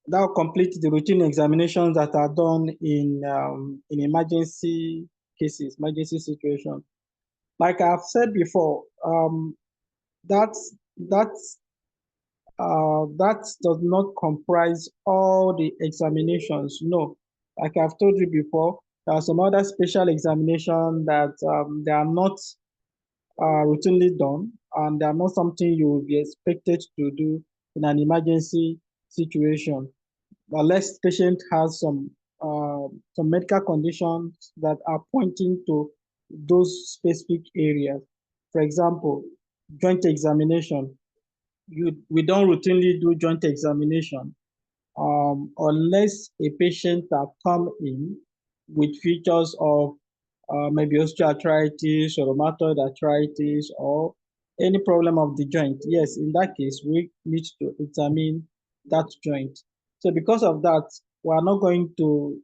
that will complete the routine examinations that are done in emergency cases, emergency situations. Like I've said before, that's that does not comprise all the examinations. No, like I've told you before, there are some other special examinations that they are not routinely done, and they are not something you will be expected to do in an emergency situation, unless patient has some medical conditions that are pointing to those specific areas. For example, joint examination. We don't routinely do joint examination unless a patient have come in with features of maybe osteoarthritis or rheumatoid arthritis or any problem of the joint. Yes, in that case, we need to examine that joint. So because of that, we are not going to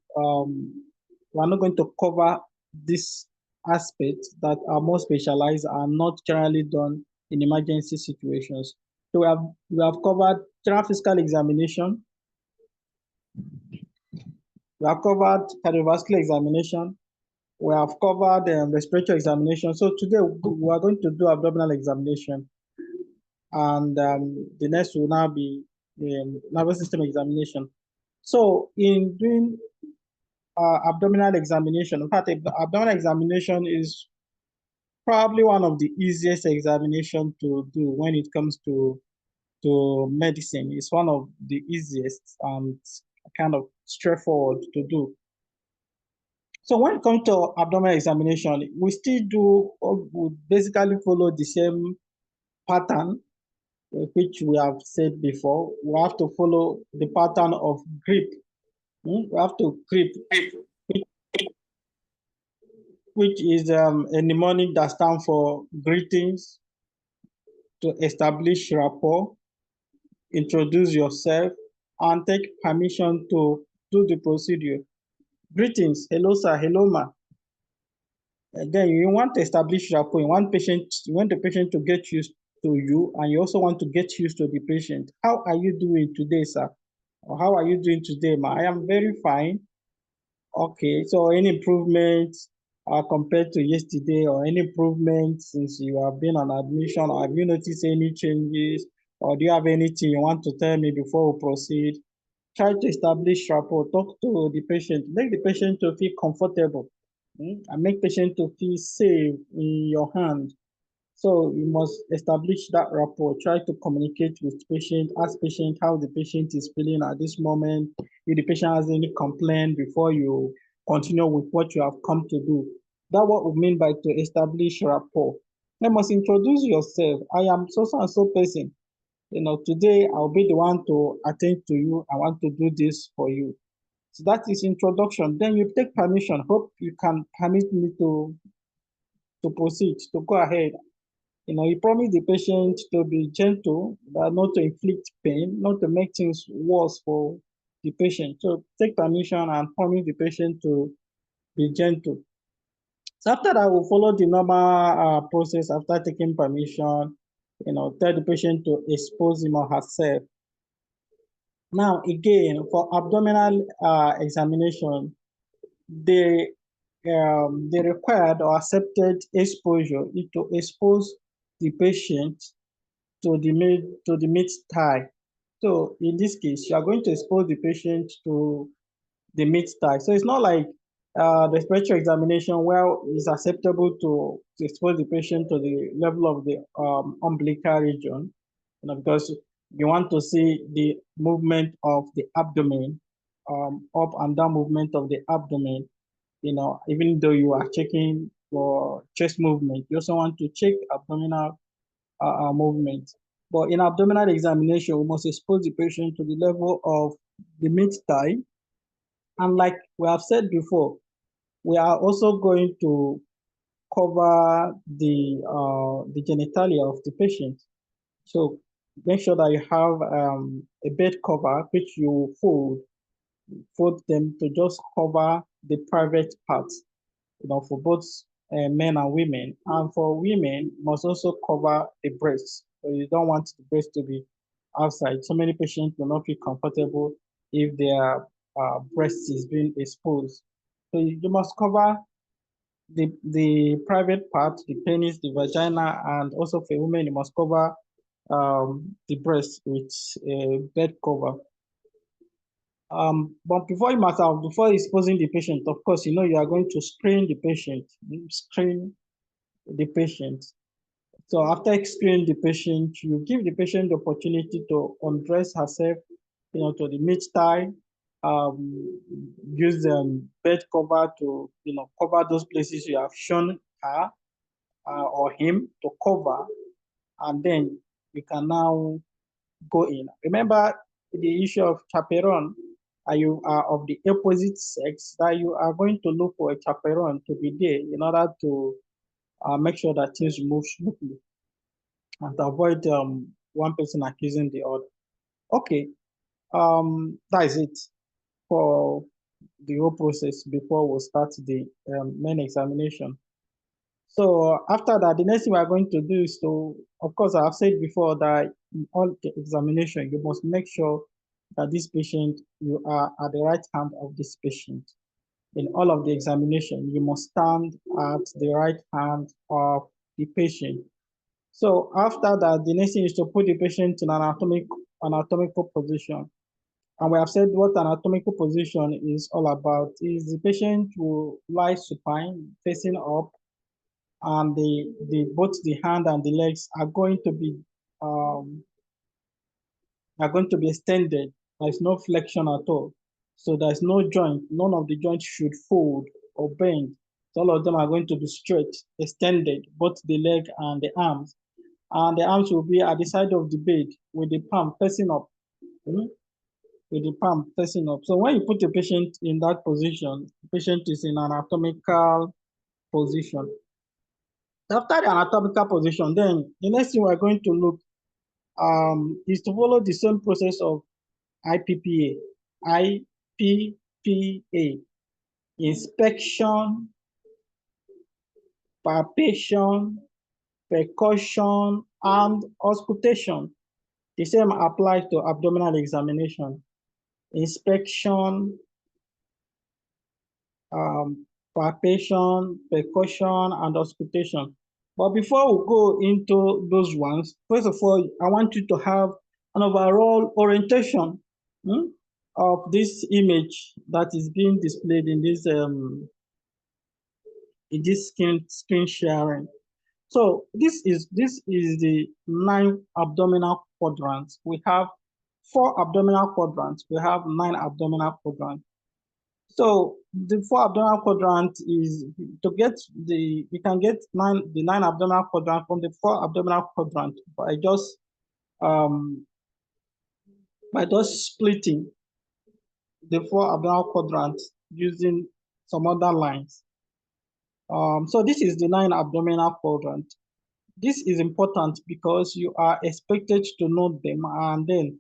cover these aspects that are more specialized and not generally done in emergency situations. So we have covered general physical examination, we have covered cardiovascular examination, we have covered respiratory examination. So today we are going to do abdominal examination, and the next will now be nervous system examination. So in doing abdominal examination, in fact, abdominal examination is probably one of the easiest examination to do when it comes to medicine. It's one of the easiest and kind of straightforward to do. So when it comes to abdominal examination, we still do, we basically follow the same pattern, which we have said before. We have to follow the pattern of grip. We have to grip, which is a mnemonic that stands for greetings, to establish rapport, introduce yourself, and take permission to do the procedure. Greetings, hello sir, hello ma. Then you want to establish rapport. You want the patient to get used to you, and you also want to get used to the patient. How are you doing today, sir? Or how are you doing today, ma? I am very fine. Okay, so any improvements compared to yesterday, or any improvements since you have been on admission? Or have you noticed any changes? Or do you have anything you want to tell me before we proceed? Try to establish rapport. Talk to the patient. Make the patient to feel comfortable, and make patient to feel safe in your hand. So you must establish that rapport. Try to communicate with patient. Ask patient how the patient is feeling at this moment. If the patient has any complaint before you continue with what you have come to do. That's what we mean by to establish rapport. You must introduce yourself. I am so and so person. Today I'll be the one to attend to you. I want to do this for you. So that is introduction. Then you take permission. Hope you can permit me to proceed, to go ahead. You promise the patient to be gentle, but not to inflict pain, not to make things worse for the patient. So take permission and promise the patient to be gentle. So after that, we'll follow the normal process. After taking permission, tell the patient to expose him or herself. Now, again, for abdominal examination, they required or accepted exposure is to expose the patient to the mid thigh. So in this case, you are going to expose the patient to the mid thigh. So it's not like the respiratory examination where it's acceptable to expose the patient to the level of the umbilical region, because you want to see the movement of the abdomen, up and down movement of the abdomen. Even though you are checking for chest movement, you also want to check abdominal movement. But in abdominal examination, we must expose the patient to the level of the mid thigh. And like we have said before, we are also going to cover the genitalia of the patient. So make sure that you have a bed cover which you fold them to just cover the private parts, for both men and women. And for women, must also cover the breasts. So you don't want the breast to be outside. So many patients will not feel comfortable if their breast is being exposed. So you must cover the private part, the penis, the vagina, and also for women, you must cover the breast with a bed cover. But before exposing the patient, of course, you know, you are going to screen the patient. You screen the patient. So after screening the patient, you give the patient the opportunity to undress herself, you know, to the mid thigh, use bed cover to, you know, cover those places you have shown her or him to cover, and then you can now go in. Remember the issue of chaperone. You are of the opposite sex, that you are going to look for a chaperone to be there in order to make sure that things move smoothly and to avoid one person accusing the other. Okay, that is it for the whole process before we start the main examination. So after that, the next thing we are going to do is to, of course, I have said before that in all the examination, you must make sure that this patient, you are at the right hand of this patient. In all of the examination, you must stand at the right hand of the patient. So after that, the next thing is to put the patient in an anatomical position. And we have said what anatomical position is all about. Is the patient will lie supine, facing up, and both the hand and the legs um, are going to be extended. There's no flexion at all. So there's no joint. None of the joints should fold or bend. So all of them are going to be straight, extended, both the leg and the arms. And the arms will be at the side of the bed with the palm facing up. With the palm facing up. So when you put the patient in that position, the patient is in an anatomical position. After the anatomical position, then the next thing we're going to look is to follow the same process of IPPA. IPPA, inspection, palpation, percussion, and auscultation. The same applies to abdominal examination. Inspection, palpation, percussion, and auscultation. But before we go into those ones, first of all, I want you to have an overall orientation of this image that is being displayed in this screen sharing. So this is the 9 abdominal quadrants. We have 4 abdominal quadrants. We have 9 abdominal quadrants. So the 4 abdominal quadrant is to get you can get the 9 abdominal quadrant from the 4 abdominal quadrant um by just splitting the 4 abdominal quadrants using some other lines. So this is the 9 abdominal quadrant. This is important because you are expected to know them and then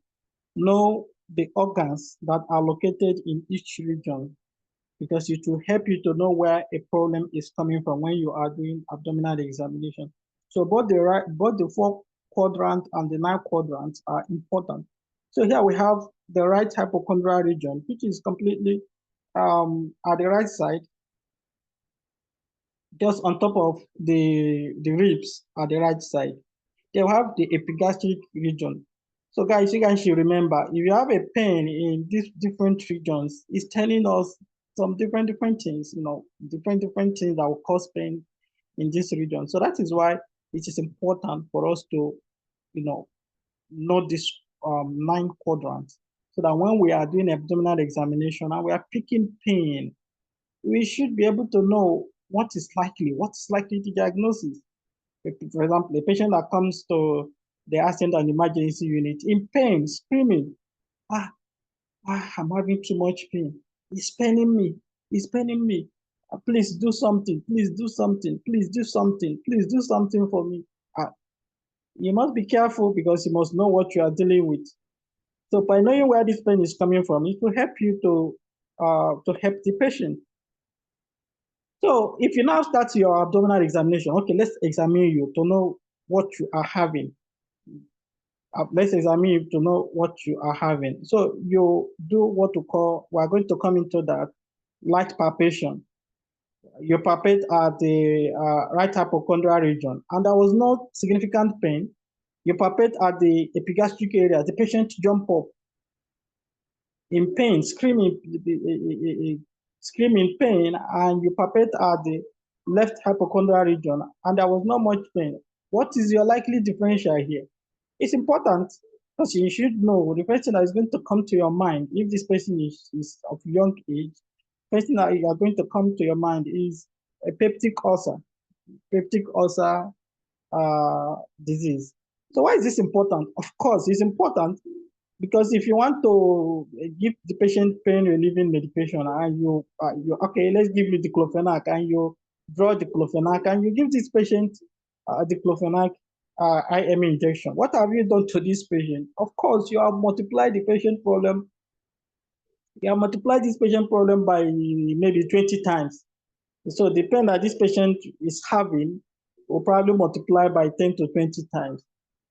know the organs that are located in each region, because it will help you to know where a problem is coming from when you are doing abdominal examination. So both the 4 quadrant and the 9 quadrants are important. So here we have the right hypochondral region, which is completely at the right side, just on top of the ribs at the right side. They will have the epigastric region. So guys, you guys should remember, if you have a pain in these different regions, it's telling us some different things, you know, different things that will cause pain in this region. So that is why it is important for us to, you know this 9 quadrants, so that when we are doing abdominal examination and we are picking pain, we should be able to know what is likely to diagnosis. For example, a patient that comes to the accident and emergency unit in pain, screaming, I'm having too much pain. It's paining me. It's paining me. Please do something. Please do something. Please do something. Please do something for me. You must be careful because you must know what you are dealing with. So by knowing where this pain is coming from, it will help you to help the patient. So if you now start your abdominal examination, okay, let's examine you to know what you are having. let's examine you to know what you are having. So you do what to call, we are going to come into that, light palpation. You palpate at the right hypochondral region, and there was no significant pain. You palpate at the epigastric area. The patient jump up in pain, screaming pain, and you palpate at the left hypochondral region, and there was not much pain. What is your likely differential here? It's important because you should know the person that is going to come to your mind. If this person is of young age, the person that you are going to come to your mind is a peptic ulcer disease. So why is this important? Of course, it's important because if you want to give the patient pain relieving medication and you okay, let's give you diclofenac and you draw diclofenac and you give this patient diclofenac IM injection. What have you done to this patient? Of course, you have multiplied the patient problem. You have multiplied this patient problem by maybe 20 times. So the pain that this patient is having will probably multiply by 10 to 20 times.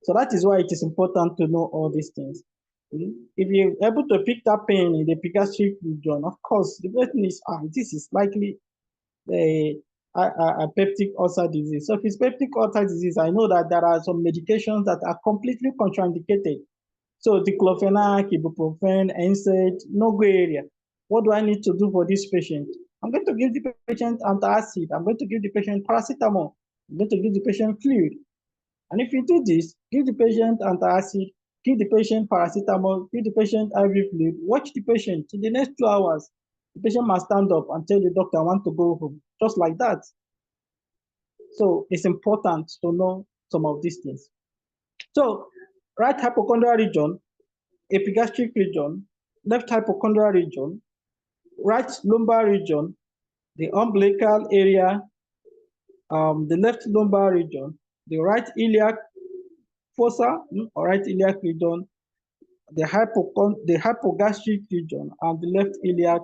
So that is why it is important to know all these things. If you're able to pick that pain in the epigastric region, of course, the person is, this is likely a peptic ulcer disease. So if it's peptic ulcer disease, I know that there are some medications that are completely contraindicated. So diclofenac, ibuprofen, NSAID, no gray area. What do I need to do for this patient? I'm going to give the patient antacid. I'm going to give the patient paracetamol. I'm going to give the patient fluid. And if you do this, give the patient antacid, give the patient paracetamol, give the patient IV fluid, watch the patient. In the next 2 hours, the patient must stand up and tell the doctor, I want to go home, just like that. So it's important to know some of these things. So right hypochondral region, epigastric region, left hypochondral region, right lumbar region, the umbilical area, the left lumbar region, the right iliac fossa, or right iliac region, the hypogastric region, and the left iliac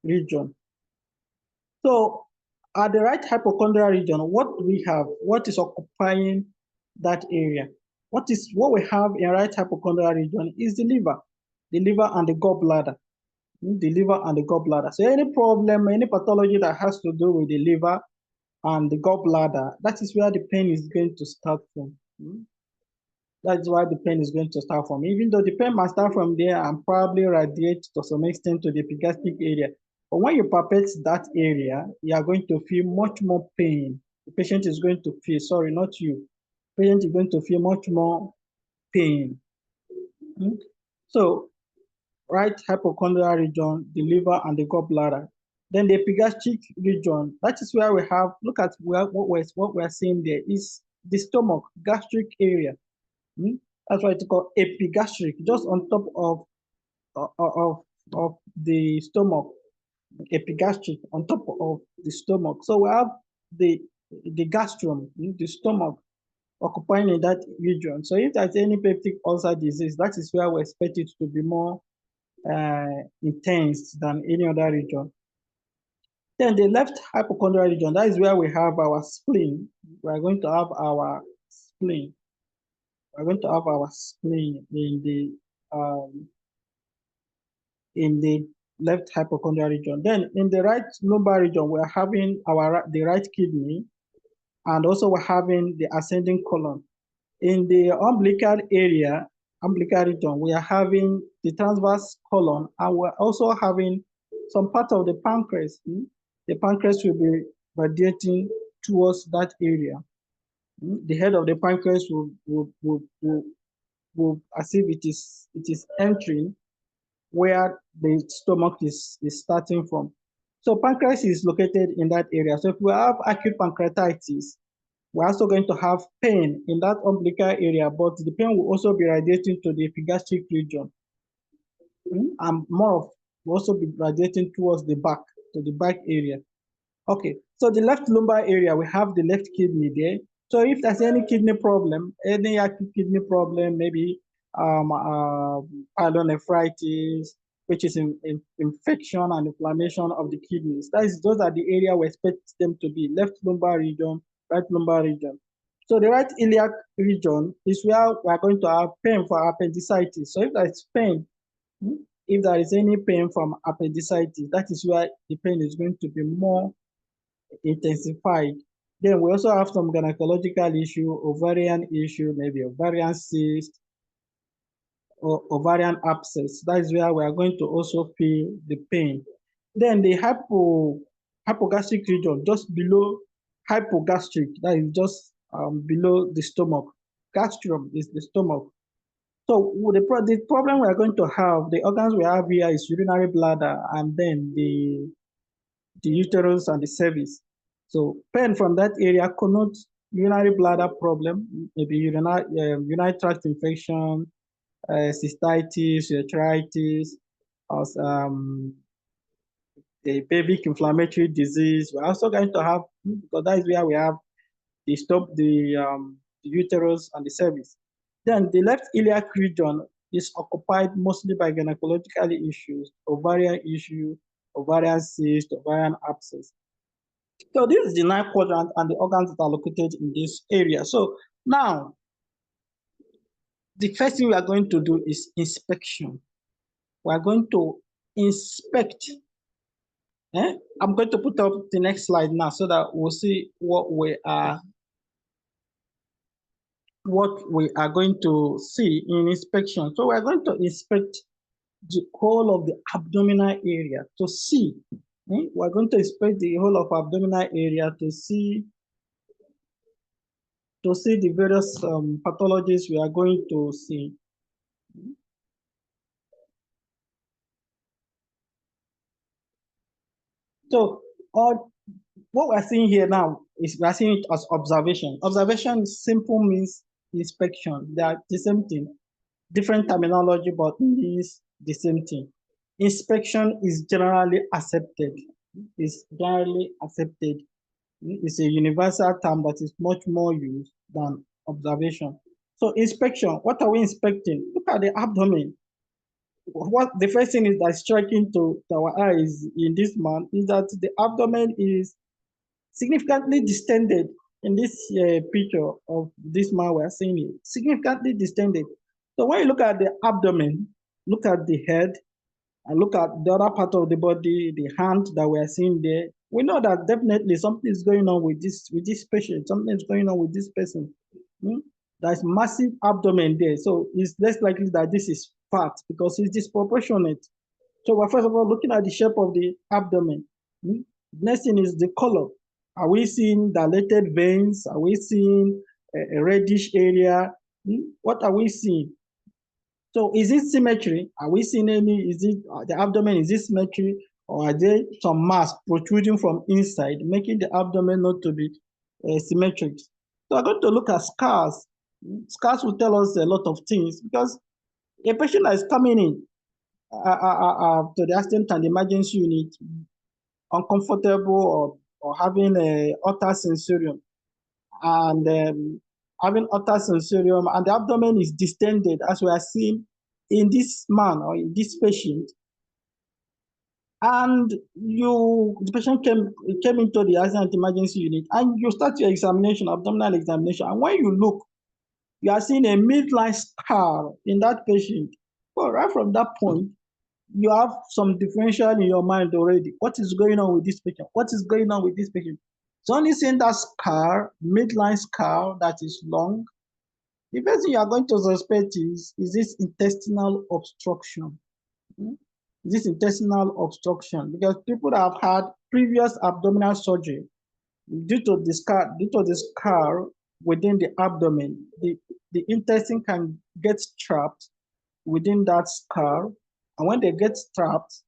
region. So at the right hypochondral region, what do we have? What is occupying that area? What we have in right hypochondral region is the liver and the gallbladder. The liver and the gallbladder. So any problem, any pathology that has to do with the liver and the gallbladder, that is where the pain is going to start from. That's why the pain is going to start from. Even though the pain must start from there and probably radiate to some extent to the epigastric area. But when you palpate that area, you are going to feel much more pain. The patient is going to feel, sorry, not you. The patient is going to feel much more pain. So right hypochondrial region, the liver and the gallbladder. Then the epigastric region, that is where we have, look at what we're seeing there is the stomach, gastric area. That's why it's called epigastric, just on top of the stomach, epigastric, on top of the stomach. So we have the gastrum, the stomach, occupying in that region. So if there's any peptic ulcer disease, that is where we expect it to be more intense than any other region. Then the left hypochondrial region, that is where we have our spleen. We are going to have our spleen. We're going to have our spleen in the left hypochondrial region. Then in the right lumbar region, we're having the right kidney, and also we're having the ascending colon. In the umbilical area, umbilical region, we are having the transverse colon, and we're also having some part of the pancreas. The pancreas will be radiating towards that area. The head of the pancreas will as if it is entering where the stomach is starting from. So pancreas is located in that area. So if we have acute pancreatitis, we're also going to have pain in that umbilical area, but the pain will also be radiating to the epigastric region. And more of will also be radiating towards the back, to the back area. Okay, so the left lumbar area, we have the left kidney there. So if there's any kidney problem, any acute kidney problem, maybe pyelonephritis, which is infection and inflammation of the kidneys. Those are the area we expect them to be, left lumbar region, right lumbar region. So the right iliac region is where we are going to have pain for appendicitis. So if there is pain, if there is any pain from appendicitis, that is where the pain is going to be more intensified. Then we also have some gynecological issue, ovarian issue, maybe ovarian cyst or ovarian abscess. That is where we are going to also feel the pain. Then the hypogastric region, just below hypogastric, that is just below the stomach. Gastrium is the stomach. So the problem we are going to have, the organs we have here is urinary bladder and then the uterus and the cervix. So pain from that area connotes urinary bladder problem, maybe urinary tract infection, cystitis, urethritis, or the pelvic inflammatory disease. We're also going to have, because that is where we have the uterus and the cervix. Then the left iliac region is occupied mostly by gynecological issues, ovarian issue, ovarian cyst, ovarian abscess. So this is the ninth quadrant and the organs that are located in this area. So now, the first thing we are going to do is inspection. We are going to inspect. I'm going to put up the next slide now so that we'll see what we are going to see in inspection. So we're going to inspect the whole of the abdominal area to see. We're going to inspect the whole of abdominal area to see the various pathologies we are going to see. So what we're seeing here now is we're seeing it as observation. Observation simple means inspection. They are the same thing, different terminology, but it is the same thing. Inspection is generally accepted. It's generally accepted. It's a universal term that is much more used than observation. So inspection, what are we inspecting? Look at the abdomen. What the first thing is that's striking to our eyes in this man is that the abdomen is significantly distended. In this picture of this man, we are seeing it significantly distended. So when you look at the abdomen, look at the head, and look at the other part of the body, the hand that we are seeing there, we know that definitely something is going on with this patient. Something is going on with this person. There's massive abdomen there, so it's less likely that this is fat because it's disproportionate. So we're first of all looking at the shape of the abdomen. Next thing is the color. Are we seeing dilated veins? Are we seeing a reddish area? What are we seeing? So is it symmetry? Are we seeing the abdomen, is it symmetry? Or are there some mass protruding from inside, making the abdomen not to be symmetric? So I'm going to look at scars. Scars will tell us a lot of things because a patient that is coming in to the accident and emergency unit, uncomfortable or having a utter sensorium, and having utter sensorium, and the abdomen is distended, as we are seeing in this man or in this patient. And the patient came into the accident emergency unit, and you start your examination, abdominal examination, and when you look, you are seeing a midline scar in that patient. Well, right from that point, you have some differential in your mind already. What is going on with this patient? What is going on with this patient? So only seeing that scar, midline scar that is long, the first thing you are going to suspect is this intestinal obstruction? Is this intestinal obstruction? Because people that have had previous abdominal surgery, due to the scar within the abdomen, the intestine can get trapped within that scar. And when they get trapped,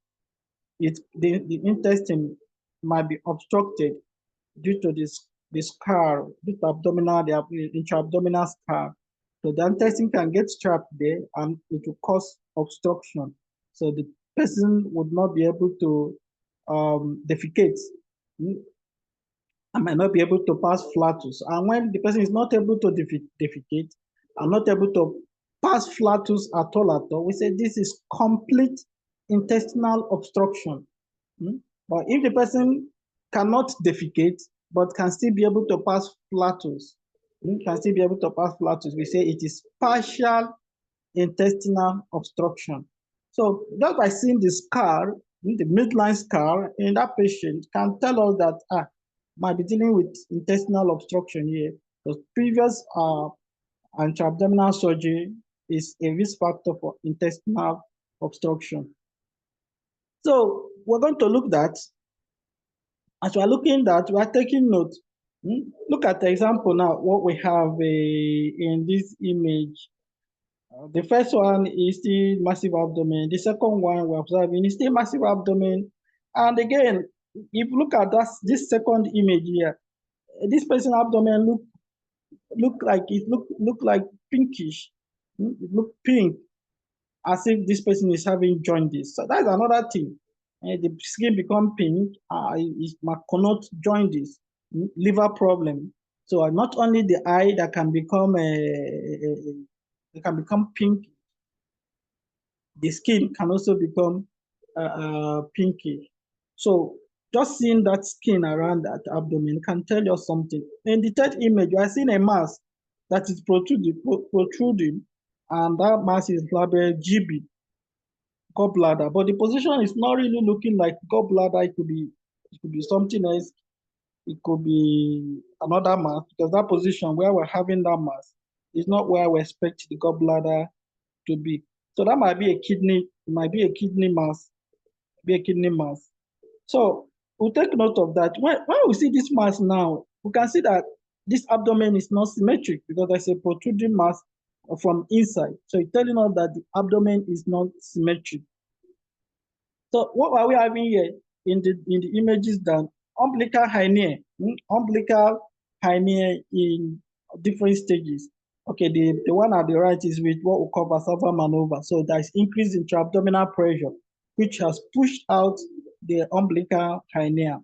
the intestine might be obstructed due to the scar, this abdominal, the intra-abdominal scar. So the intestine can get trapped there and it will cause obstruction. So the person would not be able to defecate. I might not be able to pass flatus. And when the person is not able to defecate and not able to pass flatus at all, we say this is complete intestinal obstruction. But if the person cannot defecate but can still be able to pass flatus, You can still be able to pass flatulence. We say it is partial intestinal obstruction. So just by seeing the scar, the midline scar in that patient can tell us that might be dealing with intestinal obstruction here. Because previous intra-abdominal surgery is a risk factor for intestinal obstruction. So we're going to look that. As we're looking at, we're taking note. Look at the example now, what we have in this image. The first one is still massive abdomen. The second one we're observing is still massive abdomen. And again, if you look at this second image here, this person's abdomen look like pinkish. It look pink, as if this person is having jaundice. So that's another thing. The skin become pink. It might connote jaundice, liver problem. So not only the eye that can become pink, the skin can also become pinky. So just seeing that skin around that abdomen can tell you something. In the third image, you are seeing a mass that is protruding, and that mass is labeled GB, gallbladder. But the position is not really looking like gallbladder. It could be something else. It could be another mass, because that position where we're having that mass is not where we expect the gallbladder to be. So that might be a kidney, mass, So we'll take note of that. When we see this mass now, we can see that this abdomen is not symmetric because there's a protruding mass from inside. So it's telling us that the abdomen is not symmetric. So what are we having here in the images done? Umbilical hernia, in different stages. Okay, the one at the right is with what we call Valsalva maneuver. So there's increase in intra-abdominal pressure, which has pushed out the umbilical hernia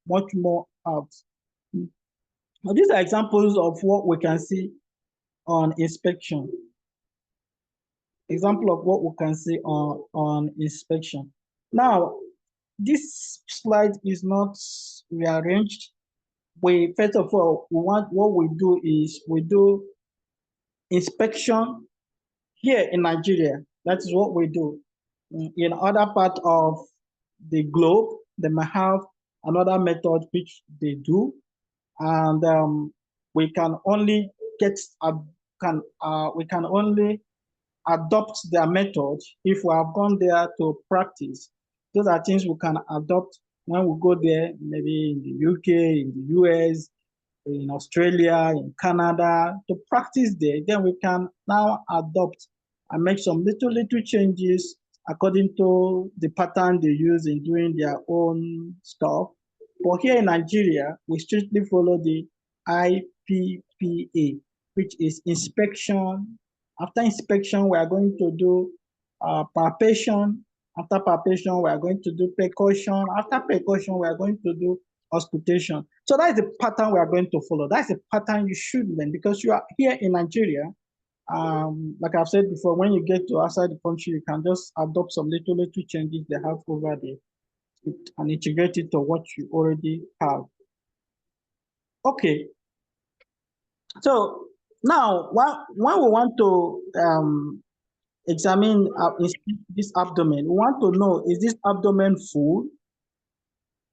much more out. Now, these are examples of what we can see on inspection. Example of what we can see on inspection. Now, this slide is not rearranged. First of all, what we do is we do inspection here in Nigeria. That is what we do. In other part of the globe, they may have another method which they do, and we can only adopt their method if we have gone there to practice. Those are things we can adopt when we go there, maybe in the UK, in the US, in Australia, in Canada, to practice there. Then we can now adopt and make some little changes according to the pattern they use in doing their own stuff. But here in Nigeria, we strictly follow the IPPA, which is inspection. After inspection, we are going to do palpation. After palpation, we are going to do percussion. After percussion, we are going to do auscultation. So that is the pattern we are going to follow. That's the pattern you should learn, because you are here in Nigeria. Like I've said before, when you get to outside the country, you can just adopt some little changes they have over there and integrate it to what you already have. Okay. So now, when we want to examine this abdomen, we want to know, is this abdomen full?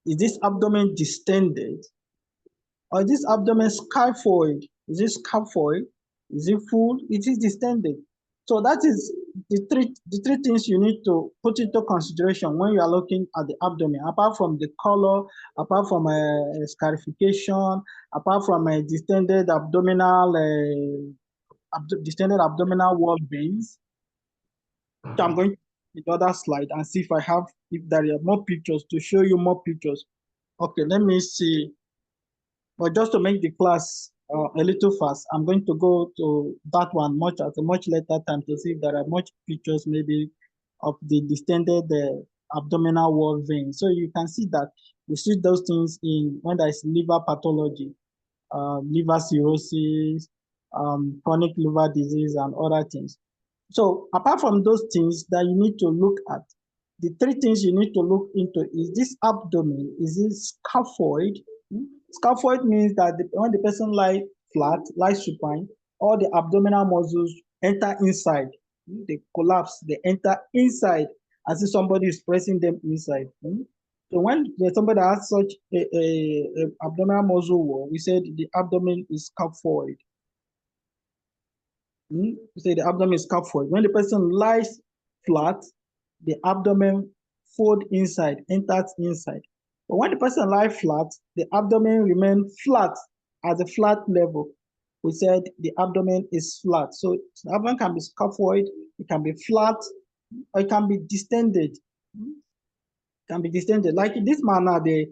Is this abdomen distended? Or is this abdomen scaphoid? Is it scaphoid? Is it full? It is distended. So that is the three things you need to put into consideration when you are looking at the abdomen, apart from the color, apart from scarification, apart from a distended abdominal wall veins. So I'm going to the other slide and see if there are more pictures to show you more pictures. Okay, let me see. But just to make the class a little fast, I'm going to go to that one at a much later time to see if there are much pictures maybe of the distended abdominal wall vein. So you can see that we see those things when there is liver pathology, liver cirrhosis, chronic liver disease, and other things. So apart from those things that you need to look at, the three things you need to look into is this abdomen, is it scaphoid? Scaphoid means that when the person lies flat, lie supine, all the abdominal muscles enter inside. They collapse, they enter inside as if somebody is pressing them inside. So when there's somebody that has such a abdominal muscle wall, we said the abdomen is scaphoid. We say the abdomen is scaphoid. When the person lies flat, the abdomen fold inside, enters inside. But when the person lies flat, the abdomen remains flat at a flat level. We said the abdomen is flat. So the abdomen can be scaphoid, it can be flat, or it can be distended. Can be distended. Like in this manner, the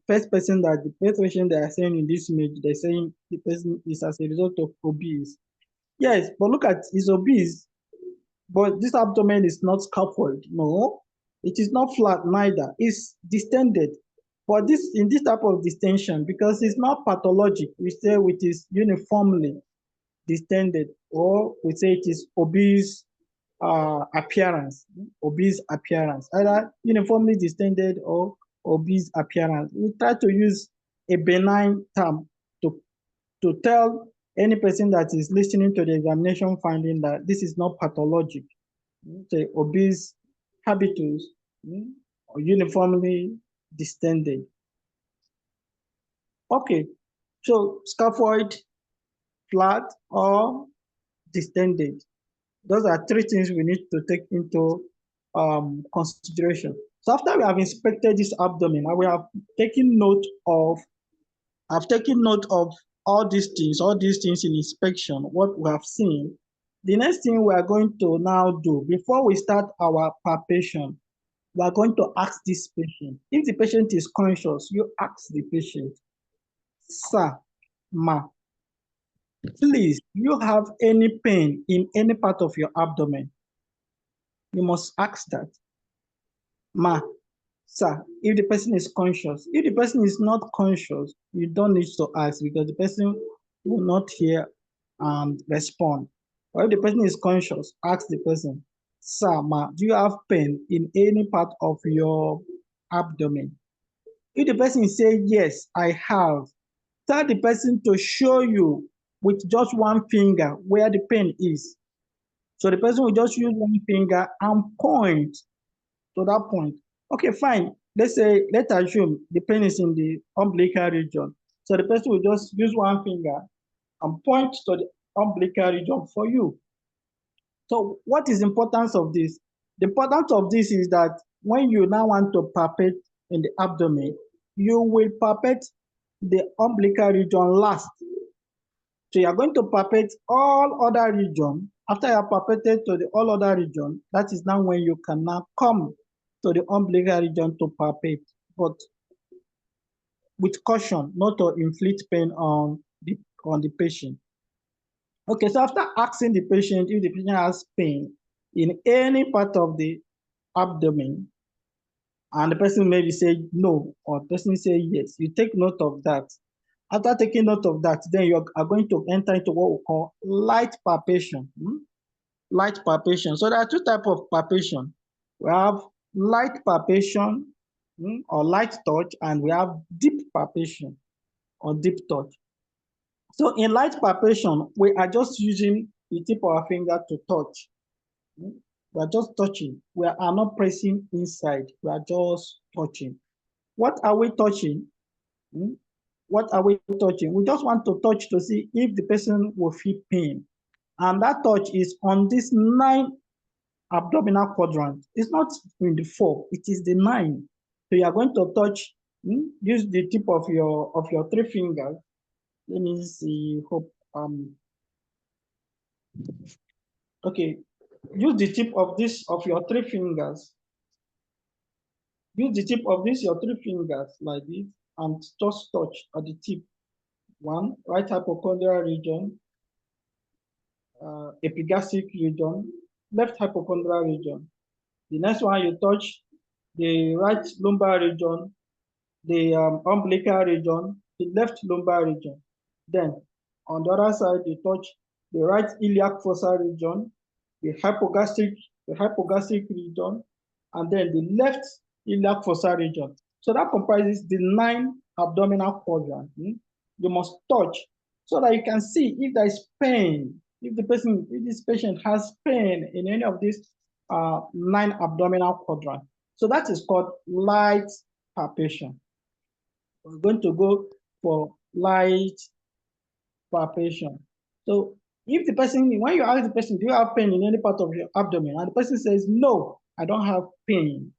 first person that the first patient they are saying in this image, they're saying the person is as a result of obese. Yes, but look at he's obese, but this abdomen is not scaphoid. No, it is not flat neither. It's distended. But this in this type of distension, because it's not pathologic, we say it is uniformly distended, or we say it is obese appearance, obese appearance, either uniformly distended or obese appearance. We try to use a benign term to tell any person that is listening to the examination finding that this is not pathologic. Say obese habitus or uniformly distended. Okay, so scaphoid, flat, or distended. Those are three things we need to take into consideration. So after we have inspected this abdomen, we have taken note of, I've taken note of all these things in inspection, what we have seen. The next thing we are going to now do, before we start our palpation, we are going to ask this patient. If the patient is conscious, you ask the patient, sir, ma, please, do you have any pain in any part of your abdomen? You must ask that. Ma, sir, if the person is conscious. If the person is not conscious, you don't need to ask because the person will not hear and respond. Or if the person is conscious, ask the person, sir, ma, do you have pain in any part of your abdomen? If the person say, yes, I have, tell the person to show you with just one finger where the pain is. So the person will just use one finger and point to that point. Okay, fine. Let's assume the pain is in the umbilical region. So the person will just use one finger and point to the umbilical region for you. So what is the importance of this? The importance of this is that when you now want to palpate in the abdomen, you will palpate the umbilical region last. So you are going to palpate all other region. After you have palpated to the all other region, that is now when you can now come to the umbilical region to palpate, but with caution, not to inflict pain on the patient. Okay, so after asking the patient if the patient has pain in any part of the abdomen, and the person maybe say no, or the person say yes, you take note of that. After taking note of that, then you are going to enter into what we call light palpation. Light palpation. So there are two types of palpation. We have light palpation or light touch, and we have deep palpation or deep touch. So in light palpation, we are just using the tip of our finger to touch. We are just touching. We are not pressing inside. We are just touching. What are we touching? What are we touching? We just want to touch to see if the person will feel pain. And that touch is on this 9 abdominal quadrant. It's not in the 4, it is the 9. So you are going to touch, use the tip of your 3 fingers. Let me see, hope, okay. Use the tip of your 3 fingers. Use the tip of your 3 fingers like this and just touch at the tip. 1, right hypochondrial region, epigastric region, left hypochondrial region. The next one, you touch the right lumbar region, the umbilical region, the left lumbar region. Then on the other side, you touch the right iliac fossa region, the hypogastric region, and then the left iliac fossa region. So that comprises the 9 abdominal quadrants. You must touch so that you can see if there is pain, if this patient has pain in any of these 9 abdominal quadrants. So that is called light palpation. We're going to go for light palpation. So if the person, when you ask the person, do you have pain in any part of your abdomen? And the person says, no, I don't have pain.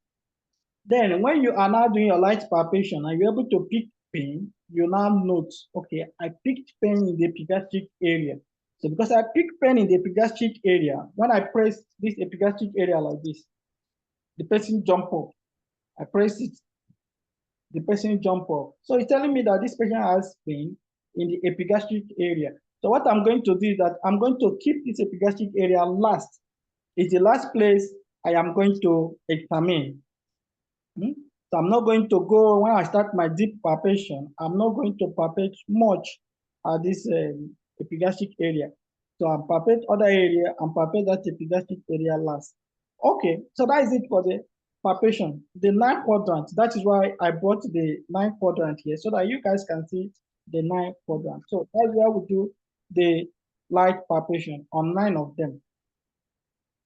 Then when you are now doing your light palpation and you're able to pick pain, you now note, okay, I picked pain in the epigastric area. So because I picked pain in the epigastric area, when I press this epigastric area like this, the person jump up. I press it, the person jump up. So it's telling me that this patient has pain in the epigastric area. So what I'm going to do is that I'm going to keep this epigastric area last. It's the last place I am going to examine. So I'm not going to go, when I start my deep palpation, I'm not going to palpate much at this epigastric area. So I'm palpate other area and palpate that epigastric area last. Okay, so that is it for the palpation. The 9 quadrants, that is why I brought the 9 quadrant here, so that you guys can see the 9 quadrants. So that's where we do the light palpation on 9 of them.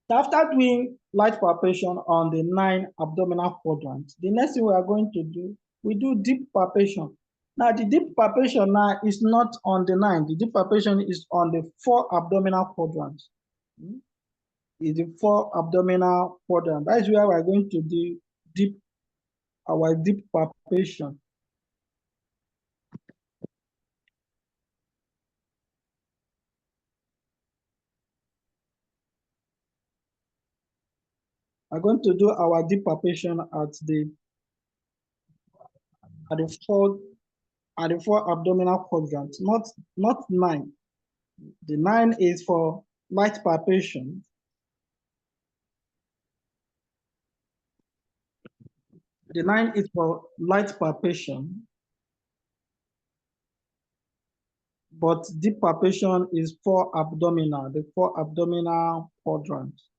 So after doing light palpation on the 9 abdominal quadrants, the next thing we are going to do, we do deep palpation. Now, the deep palpation now is not on the 9. The deep palpation is on the 4 abdominal quadrants. Is the 4 abdominal quadrant. That is where we are going to do our deep palpation. We're going to do our deep palpation at the 4 abdominal quadrants, not 9. The 9 is for light palpation. The 9 is for light palpation, but deep palpation is 4 abdominal, the 4 abdominal quadrants.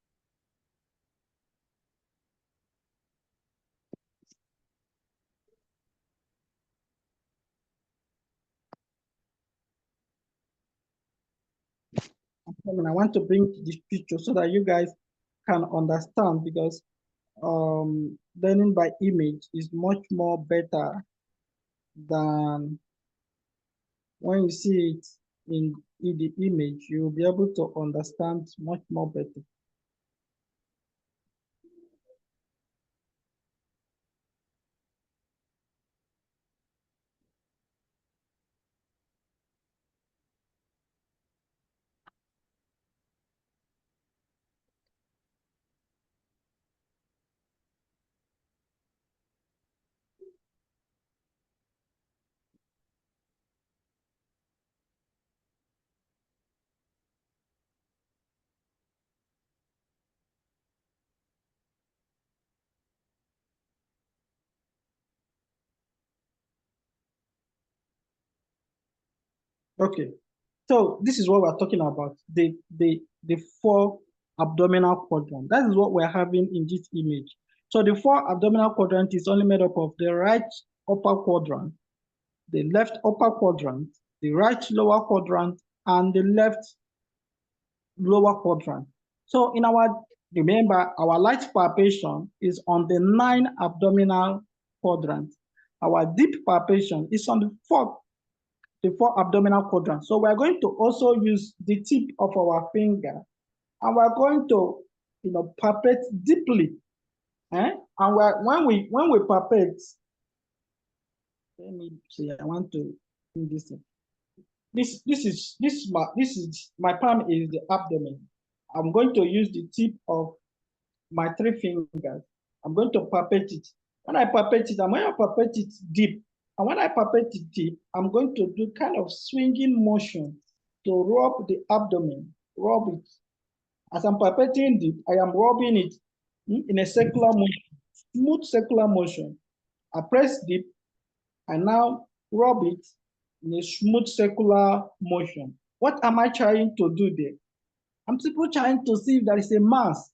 I want to bring this picture so that you guys can understand, because learning by image is much more better than when you see it in the image. You'll be able to understand much more better. Okay, so this is what we're talking about, the 4 abdominal quadrant. That is what we're having in this image. So the 4 abdominal quadrant is only made up of the right upper quadrant, the left upper quadrant, the right lower quadrant, and the left lower quadrant. So remember, our light palpation is on the 9 abdominal quadrant. Our deep palpation is on the 4 abdominal quadrants. So we're going to also use the tip of our finger, and we're going to, palpate deeply. And when we palpate, let me see. I want to do this thing. This is my palm is the abdomen. I'm going to use the tip of my 3 fingers. I'm going to palpate it. When I palpate it, I'm going to palpate it deep. And when I palpate it deep, I'm going to do kind of swinging motion to rub the abdomen, rub it. As I'm palpating deep, I am rubbing it in a circular motion, smooth circular motion. I press deep, I now rub it in a smooth circular motion. What am I trying to do there? I'm simply trying to see if there is a mass.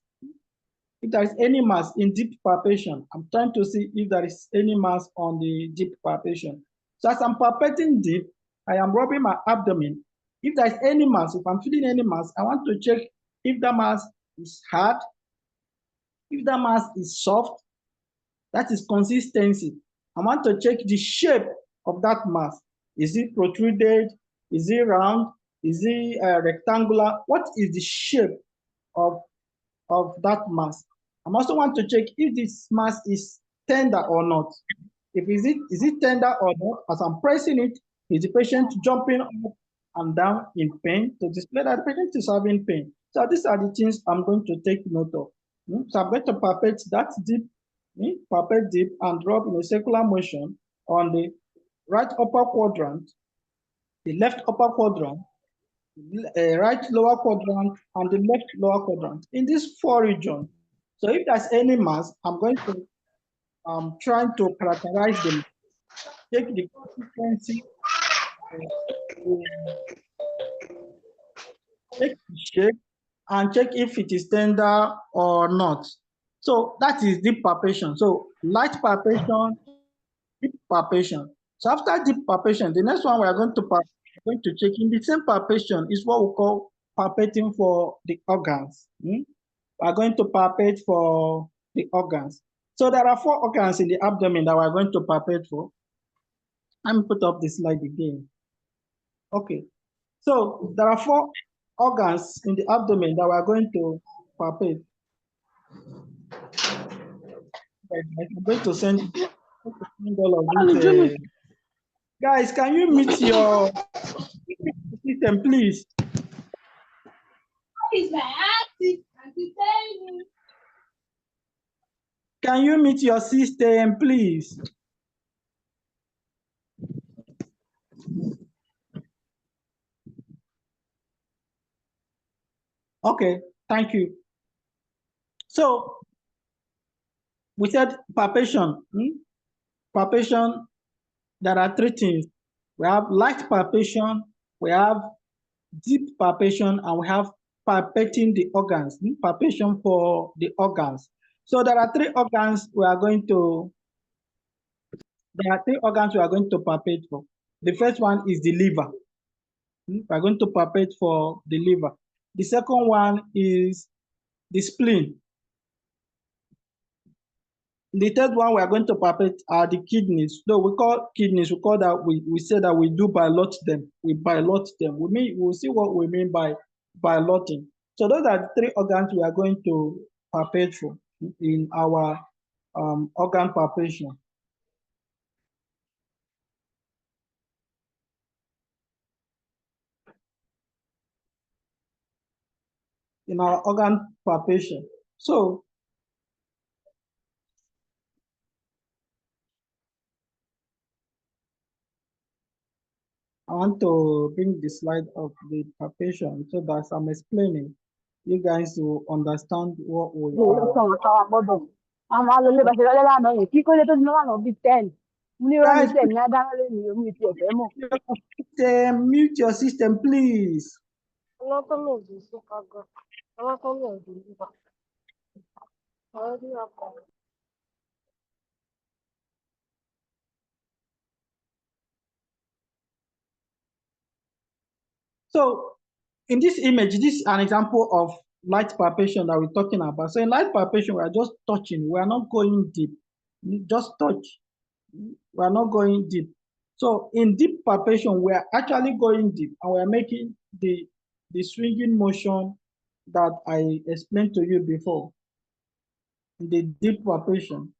If there is any mass in deep palpation, I'm trying to see if there is any mass on the deep palpation. So as I'm palpating deep, I am rubbing my abdomen. If there's any mass, if I'm feeling any mass, I want to check if the mass is hard, if the mass is soft, that is consistency. I want to check the shape of that mass. Is it protruded? Is it round? Is it rectangular? What is the shape of that mass? I also want to check if this mass is tender or not. If is it tender or not? As I'm pressing it, is the patient jumping up and down in pain to display that the patient is having pain? So these are the things I'm going to take note of. So I'm going to palpate that deep, palpate deep and rub in a circular motion on the right upper quadrant, the left upper quadrant, right lower quadrant, and the left lower quadrant in this 4 regions. So if there's any mass, I'm going to trying to characterize them, check the consistency, check the shape, and check if it is tender or not. So that is deep palpation. So light palpation, deep palpation. So after deep palpation, the next one we are going to check in the same palpation is what we call palpating for the organs. We are going to palpate for the organs. So there are 4 organs in the abdomen that we are going to palpate for. Let me put up the slide again. Okay. So there are 4 organs in the abdomen that we are going to palpate. I'm going to send all of these. Guys, can you mute your system, please? Can you mute your system, please? Okay, thank you. So we said palpation. Palpation, there are 3 things. We have light palpation, we have deep palpation, and we have palpating the organs, palpation for the organs. So there are 3 organs we are going to palpate for. The first one is the liver. We are going to palpate for the liver. The second one is the spleen. The third one we are going to palpate are the kidneys. No, we call kidneys, we call that, we say that we do bilot them. We bilot them. We'll see what we mean by bilotting. So those are the 3 organs we are going to palpate for in our organ palpation. In our organ palpation. So I want to bring the slide of the palpation so that I'm explaining, you guys will understand what we are. Guys, mute your system, please. So in this image, this is an example of light palpation that we're talking about. So in light palpation, we are just touching. We are not going deep. Just touch. We are not going deep. So in deep palpation, we are actually going deep, and we are making the swinging motion that I explained to you before. The deep palpation.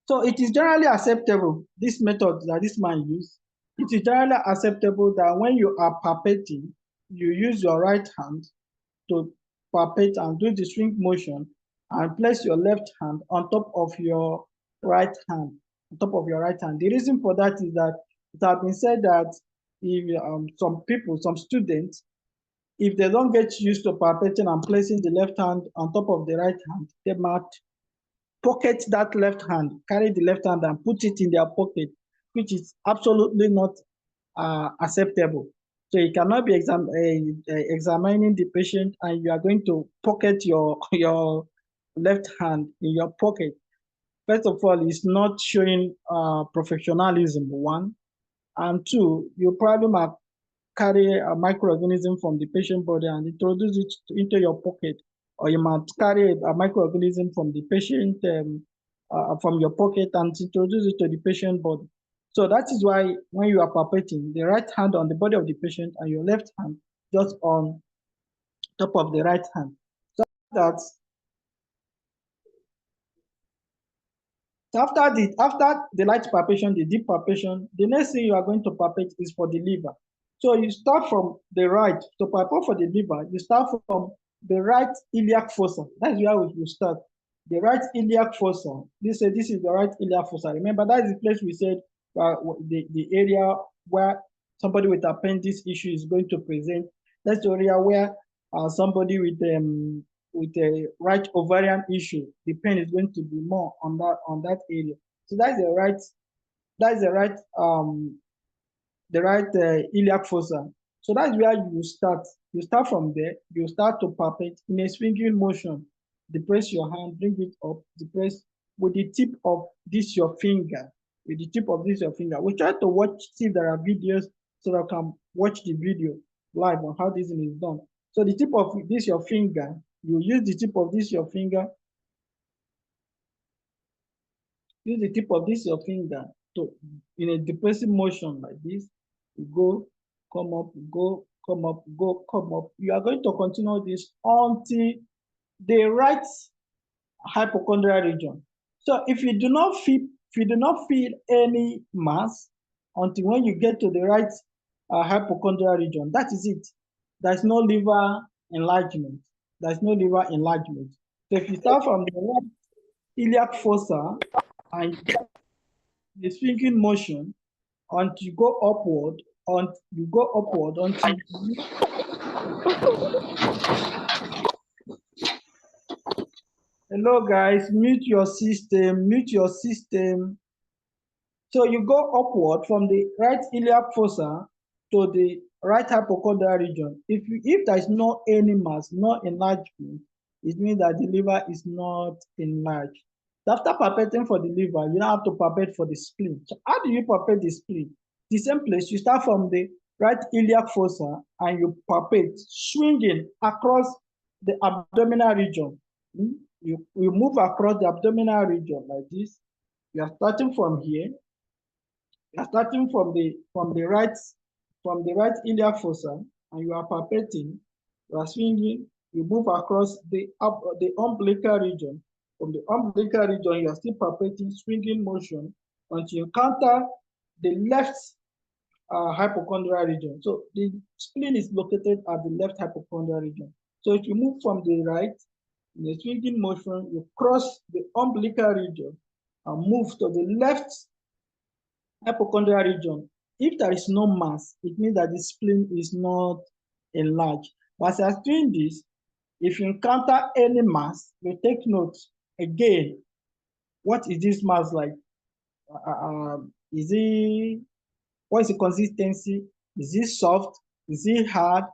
So it is generally acceptable, this method that this man used, it is generally acceptable that when you are palpating, you use your right hand to palpate and do the swing motion and place your left hand on top of your right hand, The reason for that is that it has been said that if some students, if they don't get used to palpating and placing the left hand on top of the right hand, they might pocket that left hand, carry the left hand and put it in their pocket, which is absolutely not acceptable. So you cannot be examining the patient and you are going to pocket your left hand in your pocket. First of all, it's not showing professionalism, one. And two, you probably might carry a microorganism from the patient body and introduce it into your pocket, or you might carry a microorganism from the patient from your pocket and introduce it to the patient body. So that is why when you are palpating, the right hand on the body of the patient and your left hand just on top of the right hand. So that after the light palpation, the deep palpation, the next thing you are going to palpate is for the liver. So you start from the right. To palpate for the liver, you start from the right iliac fossa. That's where you start. The right iliac fossa. This is the right iliac fossa. Remember, that is the place we said the area where somebody with appendix issue is going to present. That's the area where somebody with a right ovarian issue, the pain is going to be more on that area. So that's the right iliac fossa. So that's where you start. You start from there. You start to palpate in a swinging motion. Depress your hand, bring it up, depress with the tip of this your finger. With the tip of this your finger. We try to watch, see if there are videos so that I can watch the video live on how this is done. So the tip of this your finger, you use the tip of this your finger. Use the tip of this your finger to in a depressive motion like this. You go, come up, go, come up, go, come up. You are going to continue this until the right hypochondrial region. So if you do not feel any mass until when you get to the right hypochondrial region, that is it. There's no liver enlargement. There's no liver enlargement. So if you start from the right iliac fossa and the swinging motion until you go upward, until hello guys, mute your system. So you go upward from the right iliac fossa to the right hypochondrial region. If there is no any mass, no enlargement, it means that the liver is not enlarged. After palpating for the liver, you now have to palpate for the spleen. So how do you palpate the spleen? The same place, you start from the right iliac fossa and you palpate, swinging across the abdominal region. You move across the abdominal region like this. You are starting from here. You are starting from the right iliac fossa, and you are palpating. You are swinging. You move across the umbilical region. From the umbilical region, you are still palpating, swinging motion until you encounter the left hypochondrial region. So the spleen is located at the left hypochondrial region. So if you move from the right in a swinging motion, you cross the umbilical region and move to the left hypochondrial region. If there is no mass, it means that the spleen is not enlarged. But as doing this, if you encounter any mass, you take note again. What is this mass like? What is the consistency? Is it soft? Is it hard?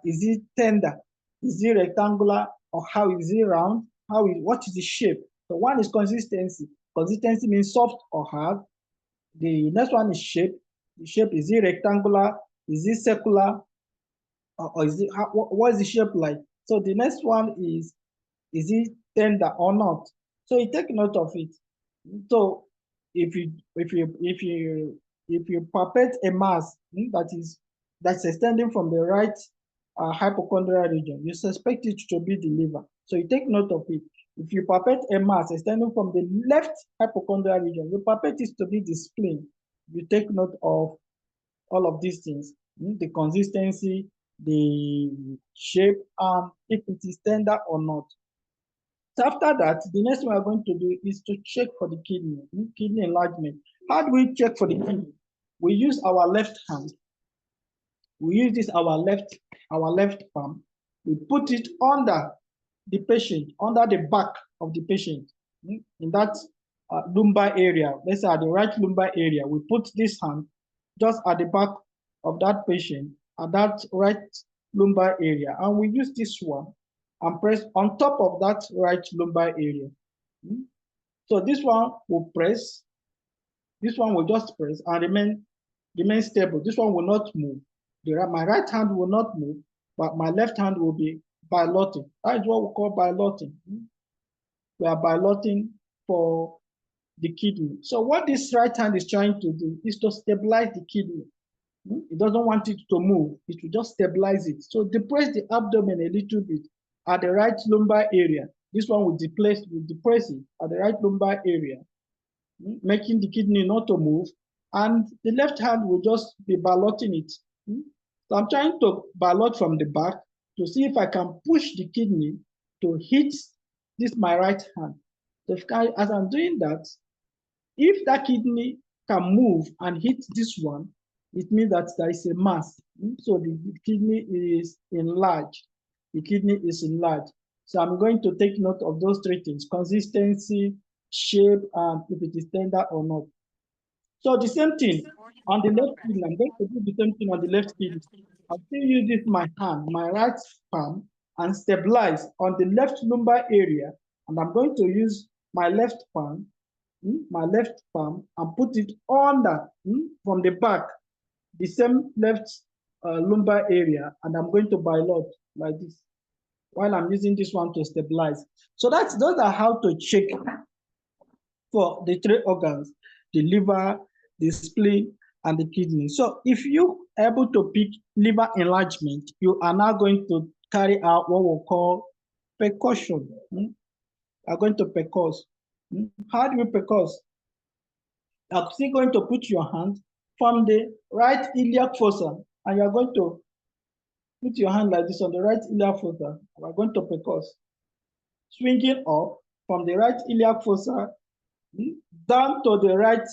Is it tender? Is it rectangular? Or how is it round? What is the shape? So one is consistency. Consistency means soft or hard. The next one is shape. The shape, is it rectangular? Is it circular? Or is it, what is the shape like? So the next one is it tender or not? So you take note of it. So if you palpate a mass that's extending from the right hypochondrial region, you suspect it to be the liver. So you take note of it. If you palpate a mass extending from the left hypochondrial region, you palpate it to be the spleen. You take note of all of these things, the consistency, the shape, and if it is tender or not. So after that, the next one we're going to do is to check for the kidney enlargement. How do we check for the kidney? We use our left hand. We use this our left palm. We put it under the patient, under the back of the patient, in that lumbar area. Let's say at the right lumbar area. We put this hand just at the back of that patient, at that right lumbar area, and we use this one and press on top of that right lumbar area. So this one will press, this one will just press and remain stable. This one will not move. My right hand will not move, but my left hand will be bilotting. That is what we call bilotting. We are bilotting for the kidney. So what this right hand is trying to do is to stabilize the kidney. It doesn't want it to move. It will just stabilize it. So depress the abdomen a little bit at the right lumbar area. This one will depress it at the right lumbar area, making the kidney not to move. And the left hand will just be balloting it. So I'm trying to ballot from the back to see if I can push the kidney to hit this my right hand. So as I'm doing that, if that kidney can move and hit this one, it means that there is a mass. So the kidney is enlarged. The kidney is enlarged. So I'm going to take note of those three things: consistency, shape, and if it is tender or not. So the same thing on the left kidney. I'm going to do the same thing on the left kidney. I'll still use this my hand, my right palm, and stabilize on the left lumbar area. And I'm going to use my left palm, and put it under from the back, the same left lumbar area, and I'm going to bilot like this while I'm using this one to stabilize. So those are how to check for the three organs: the liver, the spleen, and the kidney. So if you are able to pick liver enlargement, you are now going to carry out what we call percussion. You are going to percuss. How do you percuss? You are still going to put your hand from the right iliac fossa, and you are going to put your hand like this on the right iliac fossa. We are going to percuss, swinging up from the right iliac fossa down to the right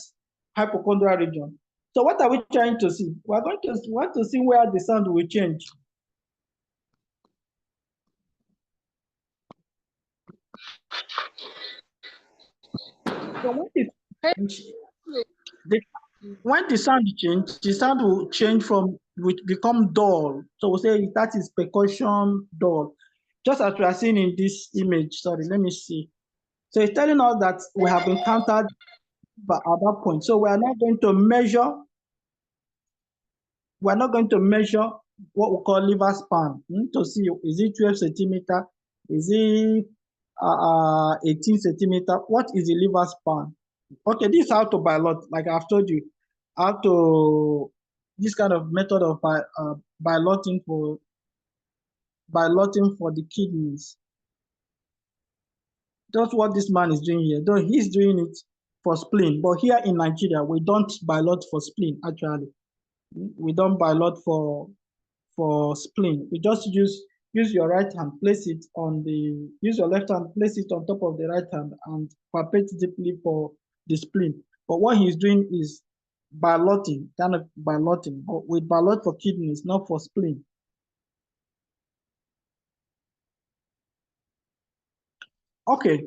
hypochondrial region. So what are we trying to see? We are going to want to see where the sound will change. So when the sound change, the sound will change from which become dull. So we'll say that is percussion dull. Just as we are seeing in this image. Sorry, let me see. So it's telling us that we have encountered at that point. So we are not going to measure. We are not going to measure what we call liver span to see, is it 12 centimeter, is it 18 centimeter, what is the liver span? Okay, this is how to bilot, like I've told you, how to, this kind of method of bilotting for the kidneys. That's what this man is doing here, though he's doing it for spleen, but here in Nigeria, we don't bilot for spleen, actually. We don't bilot for spleen. We just use your right hand, use your left hand, place it on top of the right hand and palpate deeply for the spleen. But what he's doing is bilotting, kind of bilotting, but we bilot for kidneys, not for spleen. Okay.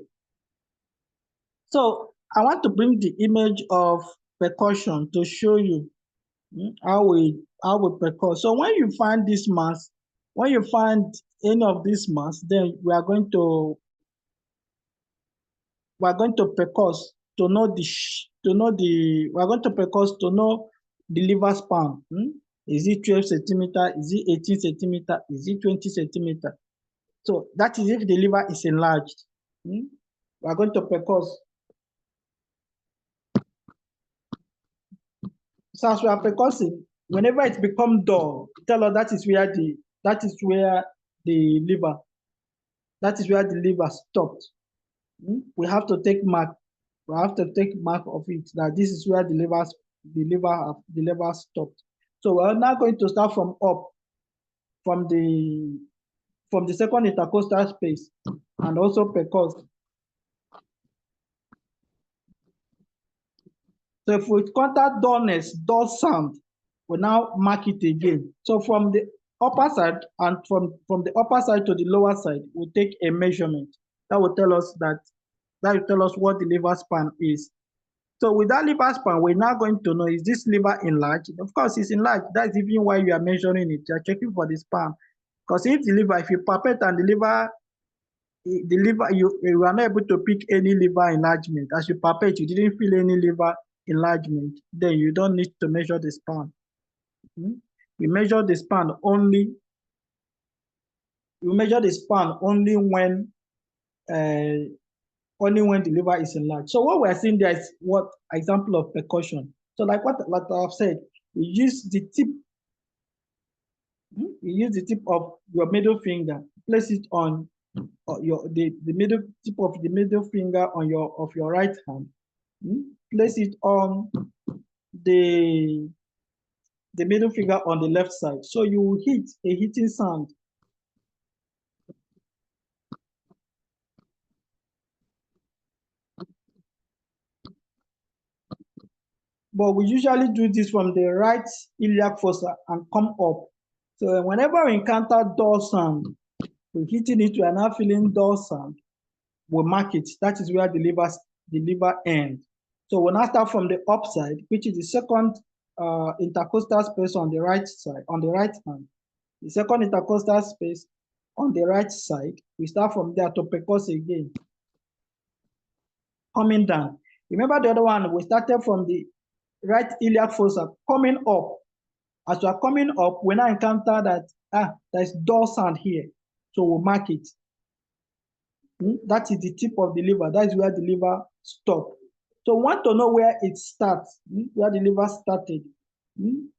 So I want to bring the image of percussion to show you how we percuss. So when you find this mass, when you find any of this mass, then we are going to percuss to know the liver span. Is it 12 centimeter? Is it 18 centimeter? Is it 20 centimeter? So that is if the liver is enlarged. We are going to percuss. So as we are percussing, whenever it becomes dull, tell us that is where the liver stopped. We have to take mark. We have to take mark of it that this is where the liver stopped. So we're now going to start from up, from the second intercostal space, and also percuss. So if we contact dullness, dull sound, we now mark it again. So from the upper side and from the upper side to the lower side, we take a measurement. That will tell us what the liver span is. So with that liver span, we're now going to know, is this liver enlarged? Of course, it's enlarged. That's even why you are measuring it. You're checking for the span. Because if you palpate and the liver the liver, you are not able to pick any liver enlargement. As you palpate, you didn't feel any liver enlargement, then you don't need to measure the span. We measure the span only. We measure the span only when the liver is enlarged. So what we're seeing there is what example of percussion. So like I've said, you use the tip. You use the tip of your middle finger, place it on the middle tip of the middle finger on your right hand. Place it on the middle finger on the left side. So you will hit a hitting sound. But we usually do this from the right iliac fossa and come up. So whenever we encounter dull sound, we're hitting it, we are now feeling dull sound, we'll mark it. That is where the liver ends. So we'll now start from the upside, which is the second intercostal space on the right side, on the right hand. The second intercostal space on the right side. We start from there to percuss again. Coming down. Remember the other one, we started from the right iliac fossa, coming up. As we are coming up, we now encounter that there's dull sound here. So we'll mark it. That is the tip of the liver. That is where the liver stops. So we want to know where it starts, where the liver started.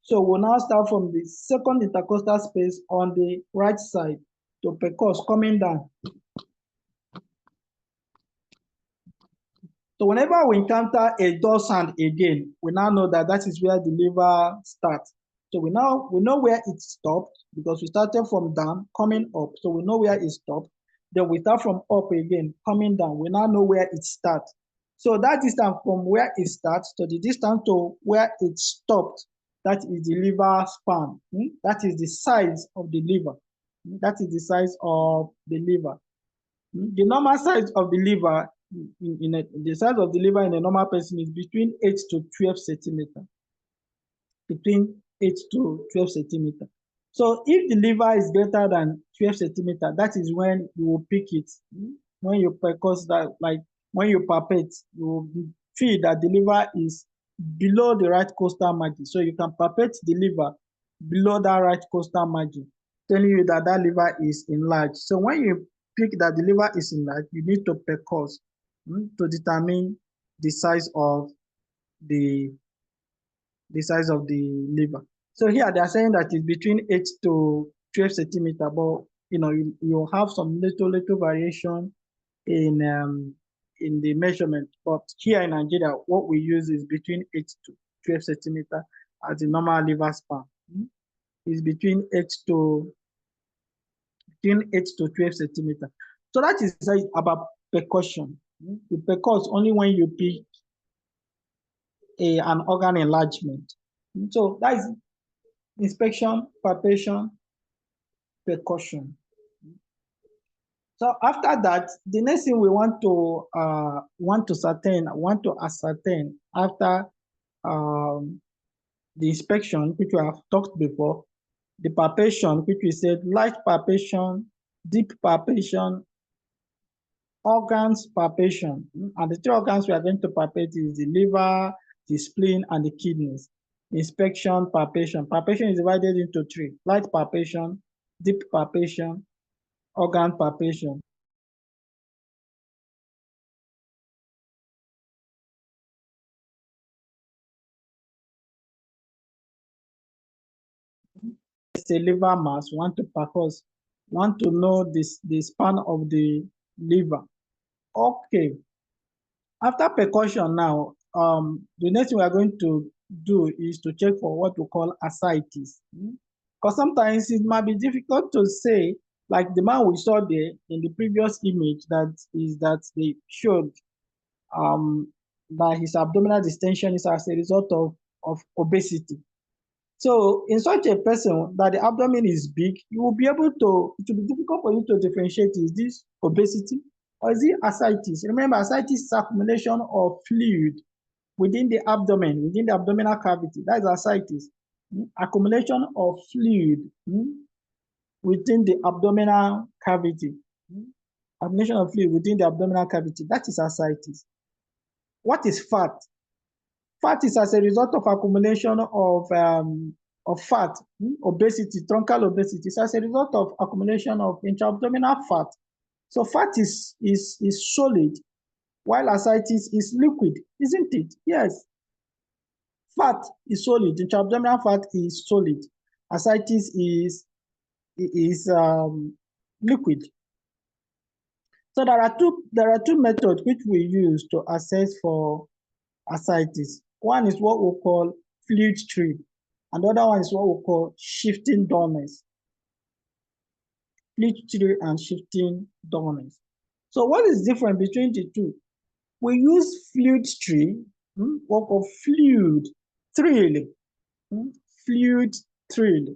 So we'll now start from the second intercostal space on the right side to percuss, coming down. So whenever we encounter a dull sound again, we now know that that is where the liver starts. So we know where it stopped because we started from down, coming up. So we know where it stopped. Then we start from up again, coming down. We now know where it starts. So that distance from where it starts to the distance to where it stopped, that is the liver span. That is the size of the liver. That is the size of the liver. The normal size of the liver, the size of the liver in a normal person is between 8 to 12 centimeters. Between 8 to 12 centimeters. So if the liver is greater than 12 centimeters, that is when you will pick it. When you percuss that, like when you palpate, you will feel that the liver is below the right costal margin. So you can palpate the liver below that right costal margin, telling you that that liver is enlarged. So when you pick that the liver is enlarged, you need to percuss to determine the size of the liver. So here they are saying that it's between 8 to 12 centimeters, but you have some little variation in the measurement. But here in Nigeria, what we use is between 8 to 12 centimeters as the normal liver span. It's between 8 to 12 centimeters. So that is about percussion. You percuss only when you pick an organ enlargement. So that is inspection, palpation, percussion. So after that, the next thing we want to ascertain after the inspection, which we have talked before, the palpation, which we said light palpation, deep palpation, organs palpation. And the three organs we are going to palpate is the liver, the spleen, and the kidneys. Inspection, palpation. Palpation is divided into three: light palpation, deep palpation, organ palpation. It's a liver mass. Want to percuss, want to know the span of the liver. Okay. After percussion now, the next thing we are going to do is to check for what we call ascites. Because sometimes it might be difficult to say, like the man we saw there in the previous image, that they showed that his abdominal distension is as a result of obesity. So in such a person that the abdomen is big, you will be able to, it will be difficult for you to differentiate, is this obesity or is it ascites? Remember, ascites is accumulation of fluid within the abdomen, within the abdominal cavity. That is ascites. Accumulation of fluid within the abdominal cavity. accumulation of fluid within the abdominal cavity. That is ascites. What is fat? Fat is as a result of accumulation of fat, obesity, truncal obesity. It's as a result of accumulation of intra-abdominal fat. So fat is solid, while ascites is liquid, isn't it? Yes. Fat is solid. Intra-abdominal fat is solid. Ascites is liquid. So there are two methods which we use to assess for ascites. One is what we call fluid stream, and the other one is what we call shifting dullness. Fluid stream and shifting dullness. So what is different between the two? We use fluid stream, what we call fluid thrill, fluid thrill,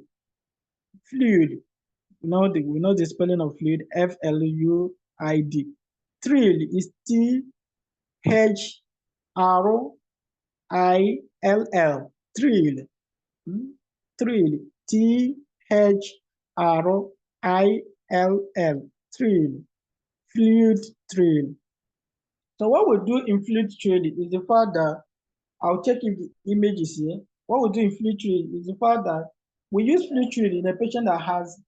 fluid. We know the spelling of fluid, F-L-U-I-D. Thrill is T-H-R-I-L-L, thrill. Thrill, T-H-R-I-L-L, thrill, fluid thrill. So what we do in fluid thrill is the fact that, I'll check if the image is here. What we do in fluid thrill is the fact that we use fluid thrill in a patient that has,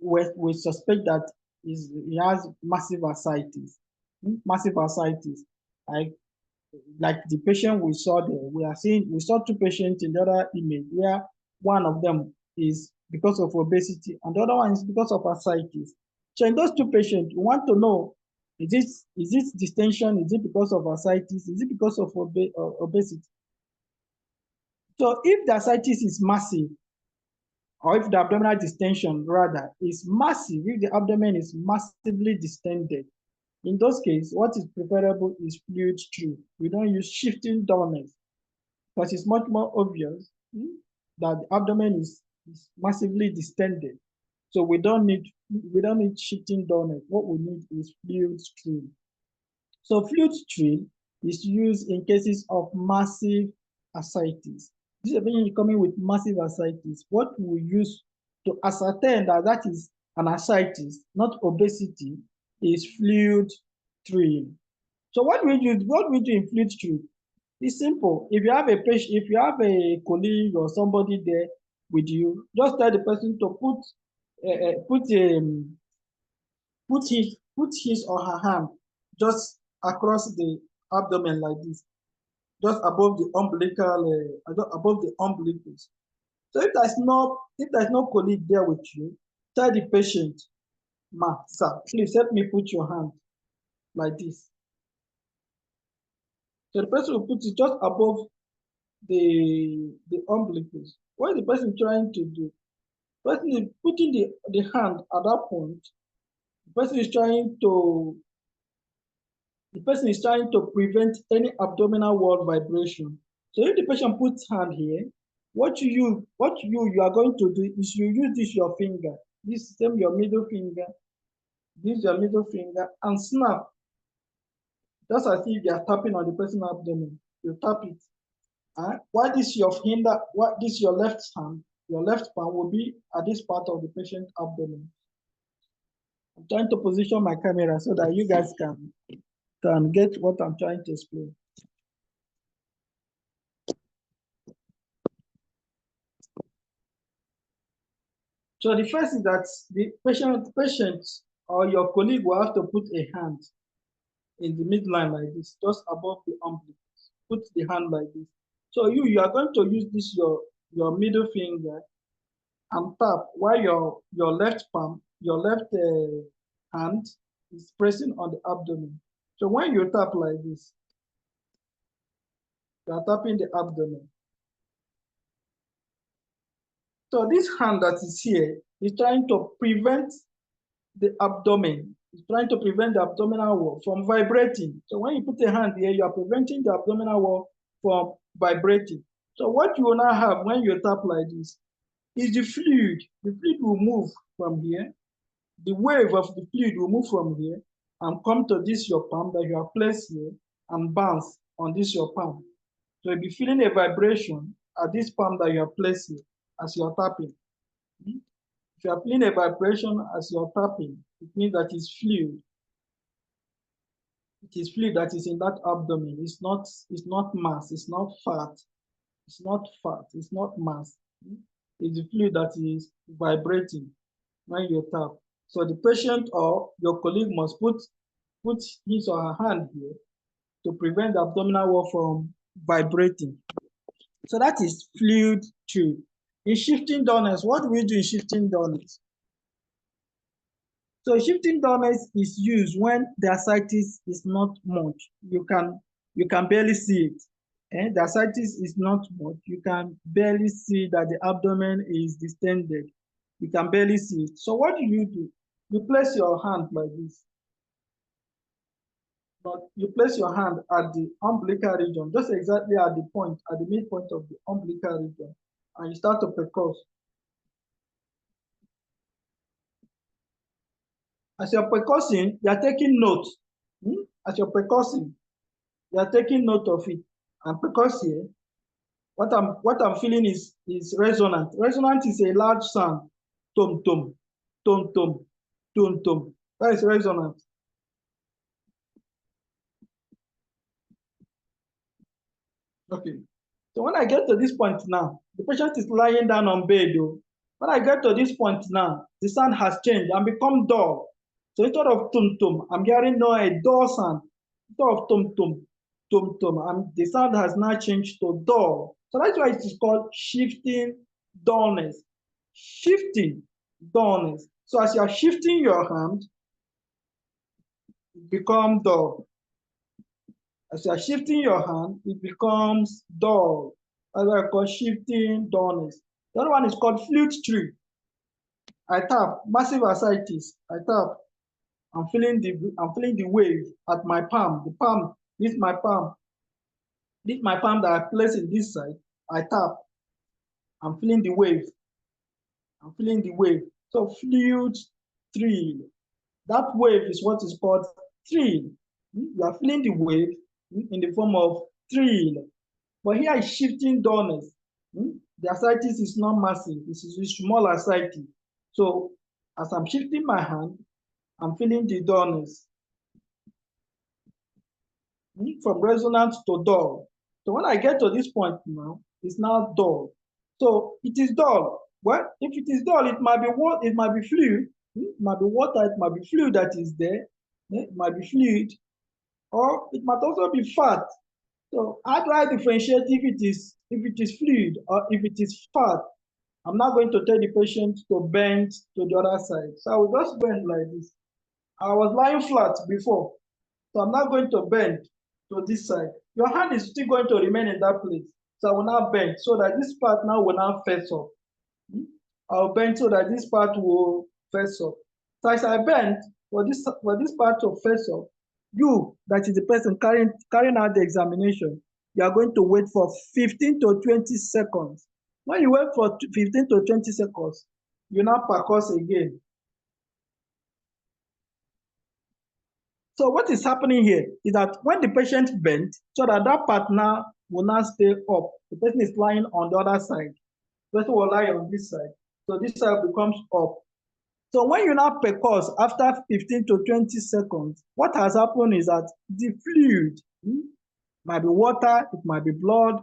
we suspect that he has massive ascites, like the patient we saw there. We saw two patients in the other image where one of them is because of obesity and the other one is because of ascites. So in those two patients, we want to know, is this distension? Is it because of ascites? Is it because of obesity? So if the ascites is massive, or if the abdominal distension rather is massive, if the abdomen is massively distended, in those cases, what is preferable is fluid stream. We don't use shifting dullness because it's much more obvious that the abdomen is massively distended. So we don't need shifting dullness. What we need is fluid stream. So fluid stream is used in cases of massive ascites. This is a patient coming with massive ascites. What we use to ascertain that is an ascites, not obesity, is fluid stream. So what we do in fluid stream is simple. If you have a patient, if you have a colleague or somebody there with you, just tell the person to put his or her hand just across the abdomen like this, just above the umbilicus. So if there's no colleague there with you, tell the patient, sir, please help me put your hand like this. So the person will put it just above the umbilicus. What is the person trying to do? The person is putting the hand at that point. The person is trying to prevent any abdominal wall vibration. So if the patient puts hand here, what you are going to do is you use this your finger, this same your middle finger, this your middle finger, and snap, just as if you are tapping on the person's abdomen. You tap it. While this your left hand, your left palm will be at this part of the patient's abdomen. I'm trying to position my camera so that you guys can get what I'm trying to explain. So the first is that the patient or your colleague will have to put a hand in the midline like this, just above the umbilicus. Put the hand like this. So you are going to use this your middle finger and tap while your left palm, your left hand is pressing on the abdomen. So when you tap like this, you are tapping the abdomen. So this hand that is here is trying to prevent the abdomen. It's trying to prevent the abdominal wall from vibrating. So when you put a hand here, you are preventing the abdominal wall from vibrating. So what you will now have when you tap like this is the fluid. The fluid will move from here. The wave of the fluid will move from here and come to this your palm that you have placed here and bounce on this your palm. So you'll be feeling a vibration at this palm that you have placed here as you're tapping. If you are feeling a vibration as you're tapping, it means that it's fluid. It is fluid that is in that abdomen. It's not mass, it's not fat, it's not fat, it's not mass. It's the fluid that is vibrating when you tap. So the patient or your colleague must put his or her hand here to prevent the abdominal wall from vibrating. So that is fluid tube. In shifting donors, what do we do in shifting donors? So shifting donors is used when the ascites is not much. You can barely see it. And the ascites is not much. You can barely see that the abdomen is distended. You can barely see it. So what do? You place your hand like this. But you place your hand at the umbilical region, just exactly at the point, at the midpoint of the umbilical region, and you start to percuss. As you're percussing, you're taking note. As you're percussing, you're taking note of it. And percuss here, what I'm feeling is resonant. Resonant is a large sound. Tom tom, tom tom, tom tom. That is resonant. Okay. So when I get to this point now, the patient is lying down on bed. Though. When I get to this point now, the sound has changed and become dull. So instead of tum tum, I'm hearing now a dull sound. Instead of tum tum, tum tum, and the sound has now changed to dull. So that's why it is called shifting dullness. Shifting dullness. So as you are shifting your hand, it becomes dull. As you are shifting your hand, it becomes dull. That's what I call shifting dullness. The other one is called flute tree. I tap, massive ascites. I tap. I'm feeling the wave at my palm. The palm, this is my palm. This is my palm that I place in this side. I tap. I'm feeling the wave. I'm feeling the wave. So flute thrill. That wave is what is called thrill. You are feeling the wave in the form of thrill. But here is shifting dullness. The ascites is not massive, it is a small ascites. So as I'm shifting my hand, I'm feeling the dullness from resonant to dull. So when I get to this point now, it's now dull. So it is dull. Well, if it is dull, it might be what? It might be fluid. It might be water. It might be fluid that is there. It might be fluid, or it might also be fat. So how do I differentiate if it is fluid or if it is fat? I'm not going to tell the patient to bend to the other side. So I will just bend like this. I was lying flat before, so I'm not going to bend to this side. Your hand is still going to remain in that place. So I will now bend so that this part now will now face up. I'll bend so that this part will face up. So as I bend for this part to face up, you, that is the person carrying out the examination, you are going to wait for 15 to 20 seconds. When you wait for 15 to 20 seconds, you now percuss again. So what is happening here is that when the patient bends, so that part now will now stay up. The person is lying on the other side. The person will lie on this side. So this side becomes up. So when you now percuss after 15 to 20 seconds, what has happened is that the fluid, might be water, it might be blood,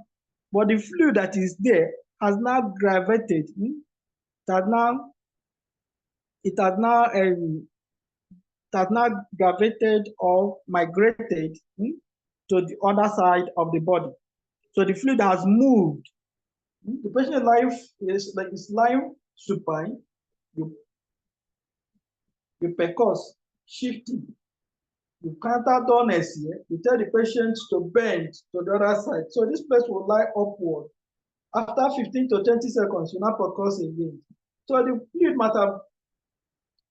but the fluid that is there has now gravitated. It has now gravitated or migrated to the other side of the body. So the fluid has moved. The patient is lying supine. You percuss, shifting. You counter dullness here. You tell the patient to bend to the other side. So this place will lie upward. After 15 to 20 seconds, you now percuss again. So the fluid might have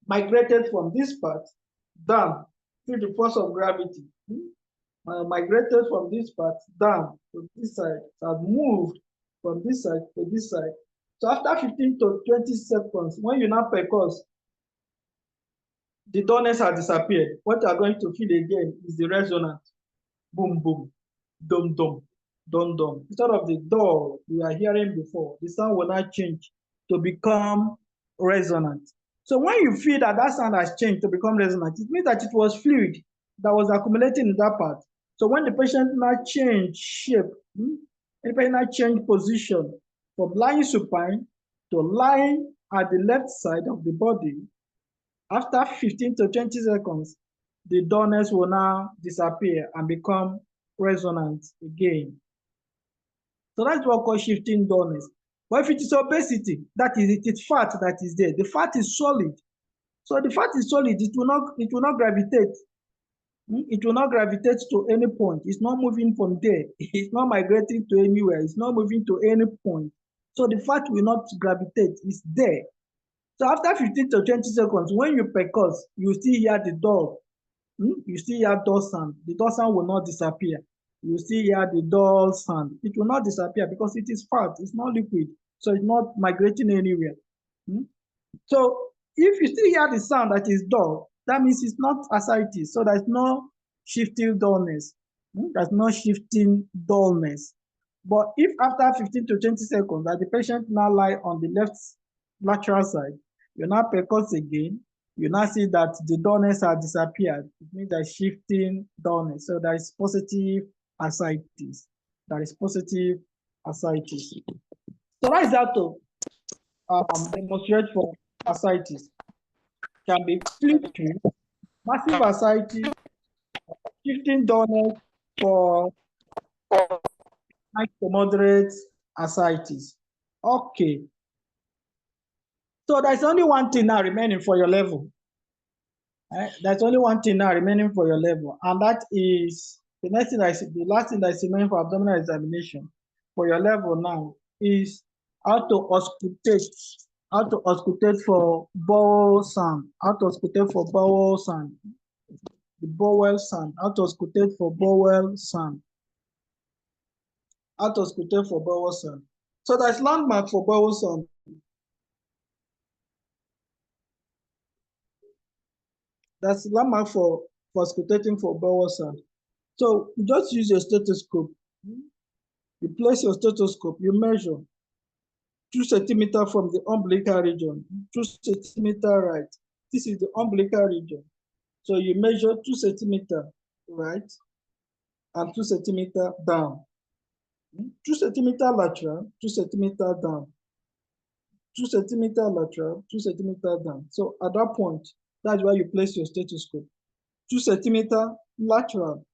migrated from this part down through the force of gravity. Migrated from this part down to this side. It has moved from this side to this side. So after 15 to 20 seconds, when you now percuss, the dullness has disappeared. What you are going to feel again is the resonant. Boom, boom, dum, dum, dum, dum. Instead of the dull we are hearing before, the sound will now change to become resonant. So when you feel that sound has changed to become resonant, it means that it was fluid. that was accumulating in that part. So when the patient now change shape, the patient now change position from lying supine to lying at the left side of the body, after 15 to 20 seconds, the dullness will now disappear and become resonant again. So that's what we call shifting dullness. But if it is obesity, that is it is fat that is there. The fat is solid. So the fat is solid, it will not gravitate. It will not gravitate to any point. It's not moving from there. It's not migrating to anywhere. It's not moving to any point. So the fat will not gravitate. It's there. So after 15 to 20 seconds, when you percuss, you still hear the dull. You still hear dull sound. The dull sound will not disappear. You still hear the dull sound. It will not disappear because it is fat. It's not liquid. So it's not migrating anywhere. So if you still hear the sound that is dull, that means it's not ascites. So there's no shifting dullness. There's no shifting dullness. But if after 15 to 20 seconds that the patient now lie on the left lateral side, you now percuss again, you now see that the dullness has disappeared. It means there's shifting dullness. So there is positive ascites. There is positive ascites. So that is how to demonstrate for ascites. Can be flipped to massive ascites, shifting dullness for light to moderate ascites. Okay. So there's only one thing now remaining for your level. There's only one thing now remaining for your level, and that is the next thing the last thing that is remaining for abdominal examination for your level now is how to auscultate for bowel sound, how to auscultate for bowel sound, the bowel sound, how to auscultate for bowel sound, how to auscultate for bowel sound. So there's landmark for bowel sound. That's landmark for auscultating for bowel sound. So you just use your stethoscope. You place your stethoscope, you measure 2 centimeters from the umbilical region, 2 centimeters right. This is the umbilical region. So you measure 2 centimeters right and 2 centimeters down. 2 centimeters lateral, 2 centimeters down. 2 centimeters lateral, 2 centimeters down. So at that point, that's where you place your stethoscope. 2 centimeters lateral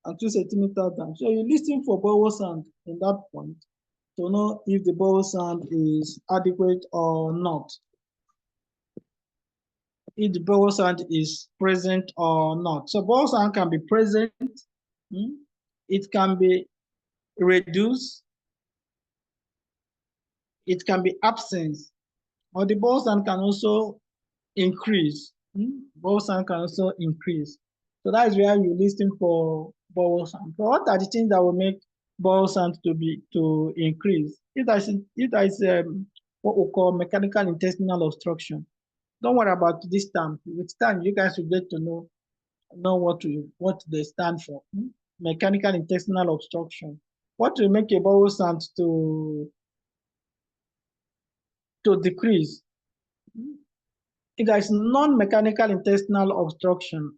and 2 centimeters down. So you listen for bowel sound in that point to know if the bowel sound is adequate or not. If the bowel sound is present or not. So bowel sound can be present, it can be reduced, it can be absent, or the bowel sound can also increase. Bowel sound can also increase. So that is where you listen for bowel sound. But what are the things that will make bowel sound to increase? If there is what we call mechanical intestinal obstruction, don't worry about this term. With time, you guys will get to know what they stand for. Mechanical intestinal obstruction. What will make a bowel sound to decrease? If there is non-mechanical intestinal obstruction,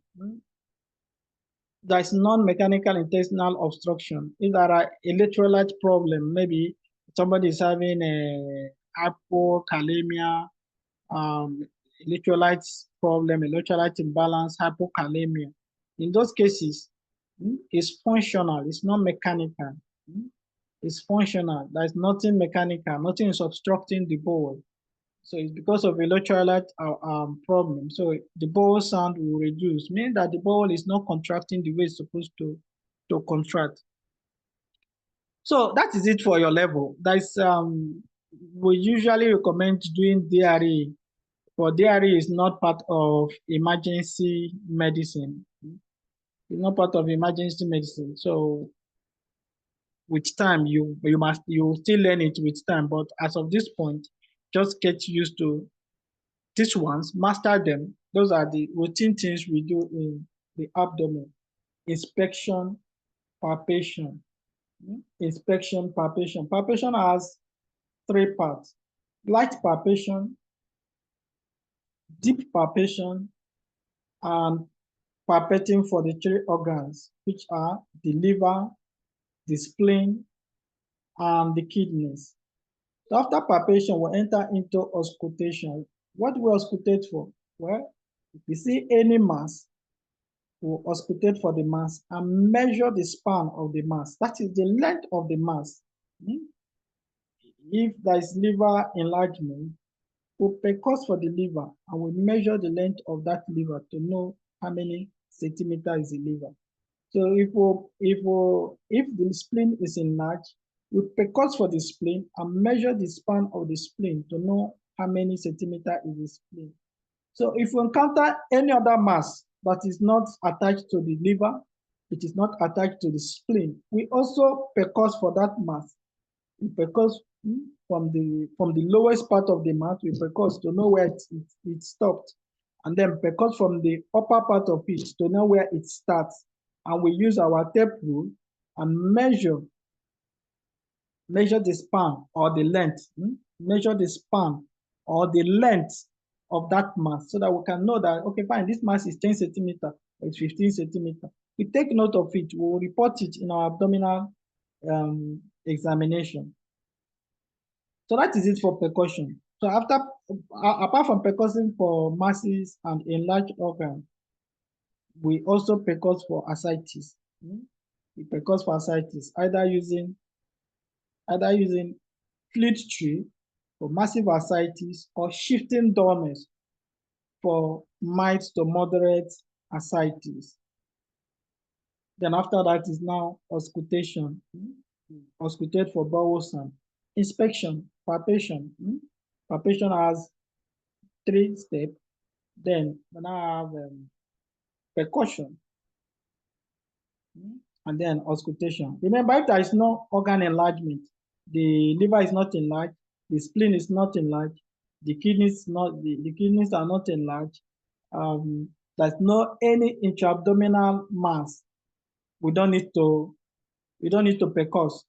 there is non-mechanical intestinal obstruction. If there are electrolyte problem, maybe somebody is having a hypokalemia, electrolytes problem, electrolyte imbalance, hypokalemia. In those cases, it's functional, it's not mechanical. It's functional. There's nothing mechanical, nothing is obstructing the bowel. So it's because of electrolyte problem. So the bowel sound will reduce, meaning that the bowel is not contracting the way it's supposed to contract. So that is it for your level. That's we usually recommend doing DRE. But DRE is not part of emergency medicine. It's not part of emergency medicine. So with time, you still learn it with time. But as of this point, just get used to these ones, master them. Those are the routine things we do in the abdomen. Inspection, palpation. Inspection, palpation. Palpation has 3 parts. Light palpation, deep palpation, and palpating for the three organs, which are the liver, the spleen, and the kidneys. So after palpation, we enter into auscultation. What do we auscultate for? Well, if we see any mass, we'll auscultate for the mass and measure the span of the mass. That is the length of the mass. If there is liver enlargement, we'll percuss for the liver and we measure the length of that liver to know how many centimeters is the liver. So if the spleen is enlarged, we percuss for the spleen and measure the span of the spleen to know how many centimeters is the spleen. So if we encounter any other mass that is not attached to the liver, it is not attached to the spleen, we also percuss for that mass. We percuss from the lowest part of the mass, we percuss to know where it stopped, and then percuss from the upper part of it to know where it starts. And we use our tape rule and measure the span or the length, measure the span or the length of that mass so that we can know that, okay, fine, this mass is 10 centimeters, it's 15 centimeters. We take note of it, we'll report it in our abdominal examination. So that is it for percussion. So apart from percussing for masses and enlarged organs, we also percuss for ascites. We percuss for ascites either using fleet tree for massive ascites or shifting dullness for mild to moderate ascites. Then after that is now auscultation. Auscultate for bowel sound. Inspection, palpation. Palpation has 3 steps. Then we now have percussion. And then auscultation. Remember, if there is no organ enlargement, the liver is not enlarged, the spleen is not enlarged, the kidneys are not enlarged, there's no any intra-abdominal mass, we don't need to percuss.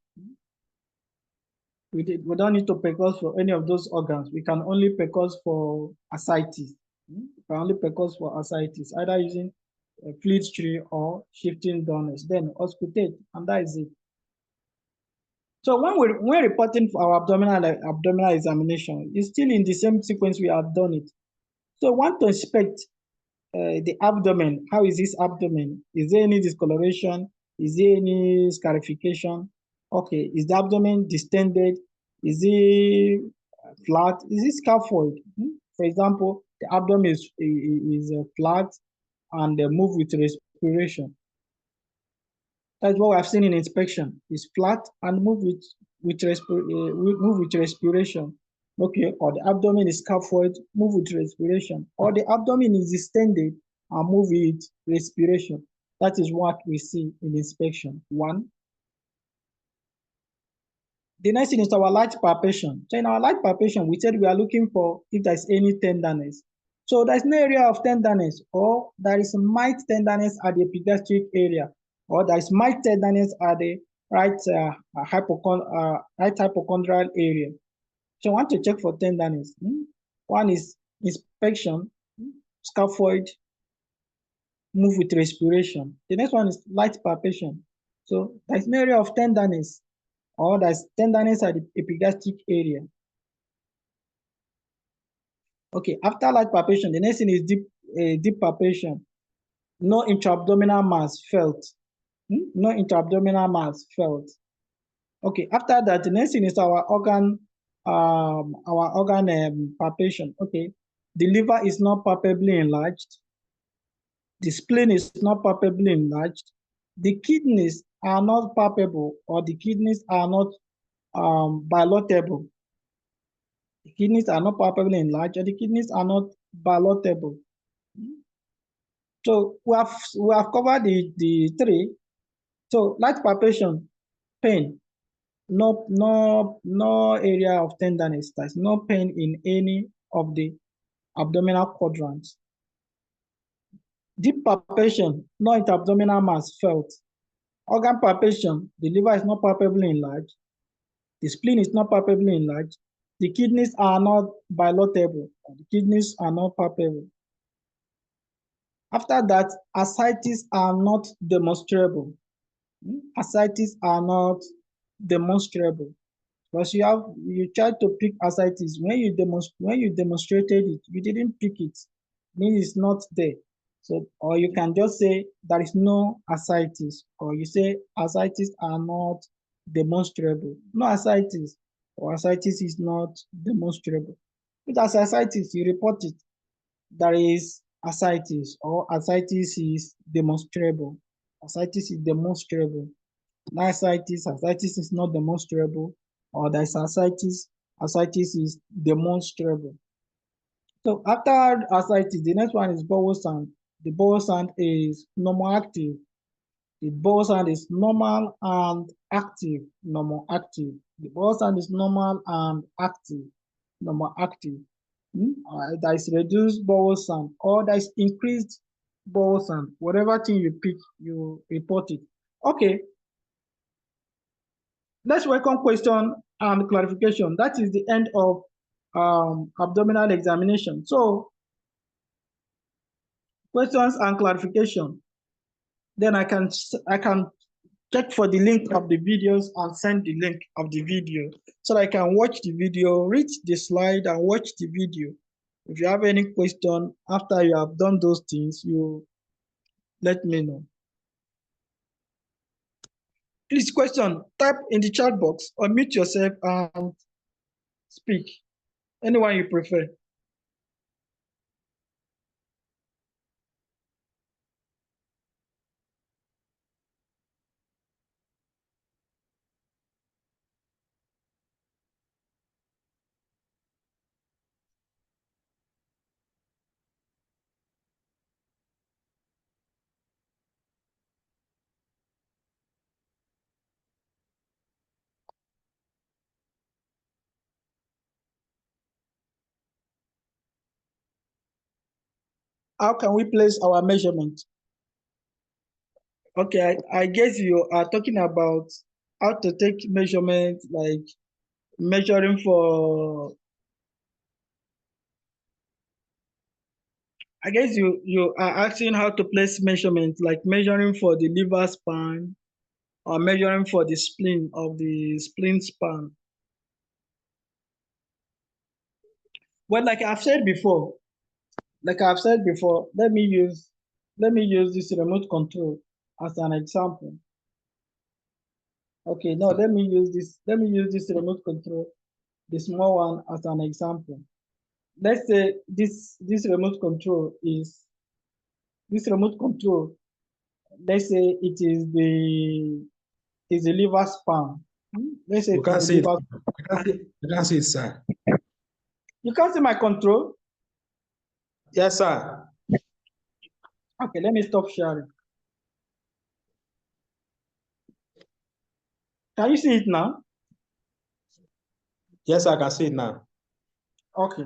We don't need to percuss for any of those organs. We can only percuss for ascites. We can only percuss for ascites, either using a fleet tree or shifting dullness. Then auscultate, and that is it. So when we're reporting for our abdominal examination, it's still in the same sequence we have done it. So we want to inspect the abdomen. How is this abdomen? Is there any discoloration? Is there any scarification? Okay, is the abdomen distended? Is it flat? Is it scaphoid? For example, the abdomen is flat and move with respiration. That's what I've seen in inspection. It's flat and move with respiration. Okay, or the abdomen is scaphoid, move with respiration, or the abdomen is distended and move with respiration. That is what we see in inspection. 1. The next thing is our light palpation. So in our light palpation, we said we are looking for if there's any tenderness. So there's no area of tenderness, or there is mild tenderness at the epigastric area, or there is mild tenderness at the right hypochondral area. So I want to check for tenderness. 1 is inspection, scaphoid, move with respiration. The next one is light palpation. So there's no area of tenderness, or there's tenderness at the epigastric area. Okay, after light palpation, the next thing is deep palpation. No intra-abdominal mass felt. No intra-abdominal mass felt. Okay, after that, the next thing is our organ palpation. Okay, the liver is not palpably enlarged. The spleen is not palpably enlarged. The kidneys are not palpable, or the kidneys are not ballotable. The kidneys are not palpably enlarged, or the kidneys are not ballotable. So we have covered the 3. So light palpation, pain, no area of tenderness. There's no pain in any of the abdominal quadrants. Deep palpation, no intra-abdominal mass felt. Organ palpation, the liver is not palpably enlarged. The spleen is not palpably enlarged. The kidneys are not ballotable. The kidneys are not palpable. After that, ascites are not demonstrable. Ascites are not demonstrable. Because you tried to pick ascites. When you demonstrated it, you didn't pick it. Means it's not there. So, or you can just say there is no ascites, or you say ascites are not demonstrable. No ascites, or ascites is not demonstrable. With ascites, you report it. There is ascites, or ascites is demonstrable. Ascites is demonstrable. Ascites is not demonstrable, or there's ascites is demonstrable. So after ascites, the next one is bowel sound. The bowel sound is normal active. The bowel sound is normal and active. Normal active. The bowel sound is normal and active. Normal active. There is reduced bowel sound, or there is increased bowel sound. Whatever thing you pick, you report it. Okay, let's welcome question and clarification. That is the end of abdominal examination. So questions and clarification. Then I can check for the link of the videos and send the link of the video so that I can watch the video, read the slide and watch the video. If you have any question after you have done those things, you let me know. Please question, type in the chat box or mute yourself and speak. Anyone you prefer. How can we place our measurement? Okay, I guess you are talking about how to take measurement, like measuring for, I guess you are asking how to place measurement, like measuring for the liver span or measuring for the spleen of the spleen span. But like I've said before, let me use this remote control as an example. Okay, now let me use this remote control, the small one, as an example. Let's say this remote control is this remote control. Let's say it is the liver span. Let's say You it is can't the see it. liver. You can't see it, sir. You can't see my control. Yes, sir. Okay, let me stop sharing. Can you see it now? Yes, I can see it now. Okay.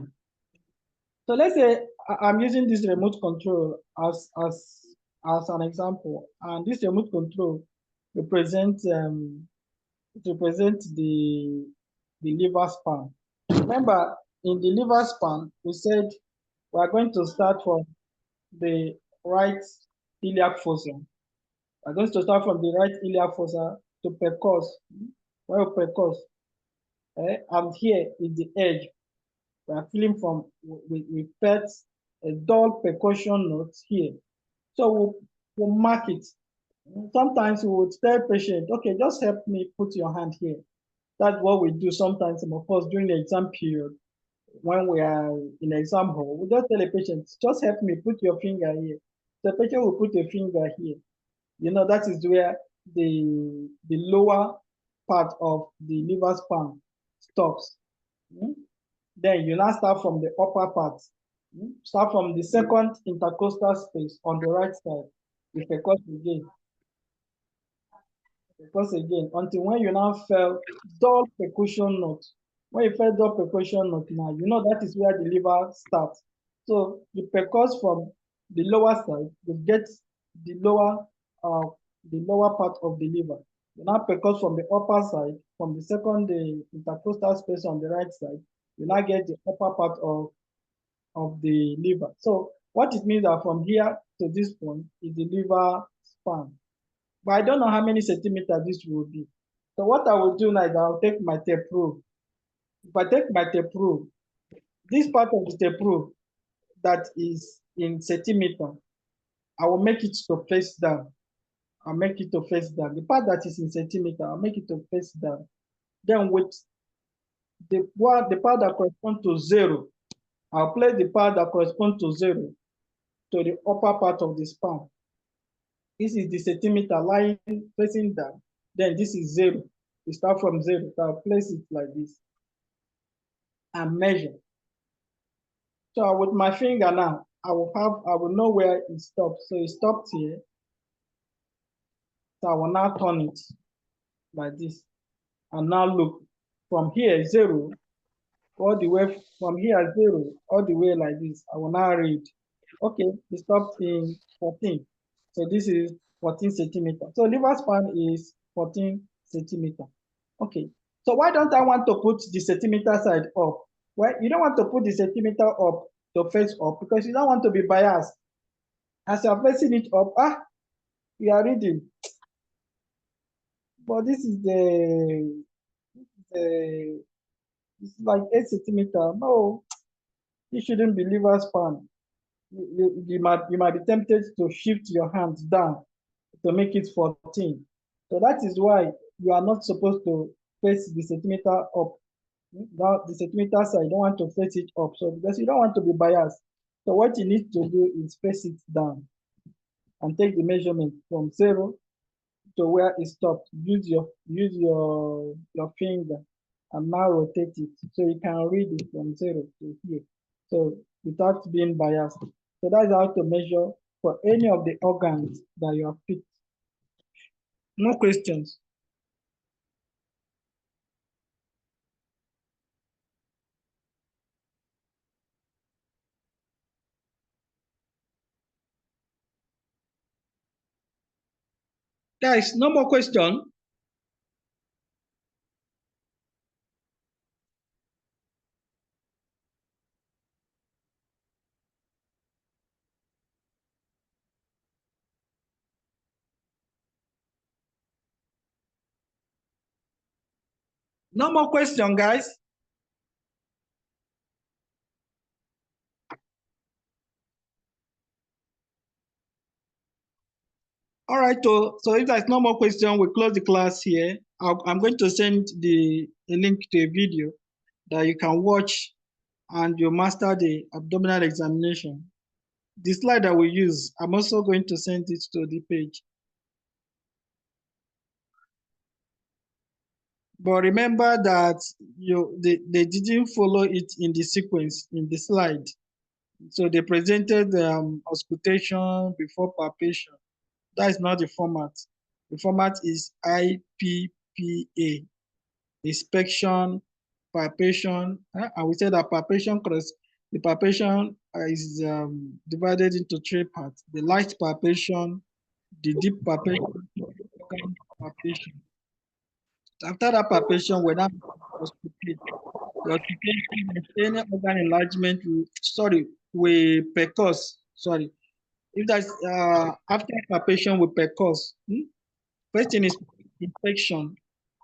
So let's say I'm using this remote control as an example, and this remote control represents the liver span. Remember, in the liver span, we said we are going to start from the right iliac fossa. We're going to start from the right iliac fossa to percuss. Where we percuss, and here is the edge. We are feeling from, we put a dull percussion note here. So we'll mark it. Sometimes we would tell patient, okay, just help me put your hand here. That's what we do sometimes, of course, during the exam period. When we are in exam hall, we just tell a patient, just help me put your finger here. The patient will put a finger here. You know, that is where the lower part of the liver span stops. Then you now start from the upper part. Start from the second intercostal space on the right side. You percuss again. Percuss again until when you now felt dull percussion note. When you felt dull percussion note now, you know that is where the liver starts. So you percuss from the lower side, you get the lower part of the liver. You now percuss from the upper side, from the second intercostal space on the right side, you now get the upper part of the liver. So what it means that from here to this point is the liver span. But I don't know how many centimeters this will be. So what I will do now is I'll take my tape rule. If I take my tape rule, this part of the tape rule that is in centimeter, I will make it to face down. I'll make it to face down. The part that is in centimeter, I'll make it to face down. Then with the part that corresponds to 0, I'll place the part that corresponds to 0 to the upper part of the span. This is the centimeter lying facing down. Then this is 0. We start from 0. So I'll place it like this and measure. So with my finger now, I will know where it stops. So it stopped here. So I will now turn it like this. And now look, from here 0 all the way, from here 0 all the way like this. I will now read. Okay, it stopped in 14. So this is 14 centimeters. So liver span is 14 centimeters. Okay, so why don't I want to put the centimeter side up? Well, you don't want to put the centimeter up to face up because you don't want to be biased. As you're facing it up, you are reading. But this is it's like 8 centimeters. No, it shouldn't be liver span. You might be tempted to shift your hands down to make it 14. So that is why you are not supposed to face the centimeter up. Now the centimeter side, you don't want to face it up. So because you don't want to be biased. So what you need to do is face it down and take the measurement from 0 to where it stopped. Use your finger and now rotate it so you can read it from 0 to here. So without being biased. So that's how to measure for any of the organs that you have picked. No questions. Guys, no more question. No more question, guys. All right, so if there's no more question, we close the class here. I'm going to send a link to a video that you can watch and you master the abdominal examination. The slide that we use, I'm also going to send it to the page. But remember that they didn't follow it in the sequence in the slide. So they presented auscultation before palpation. That is not the format. The format is IPPA, inspection, palpation. And we said that the palpation is divided into 3 parts: the light palpation, the deep palpation, organ palpation. After that palpation, we now auscultate. The auscultation is any organ enlargement, we percuss. Sorry, if that's after palpation we percuss. First thing is inspection.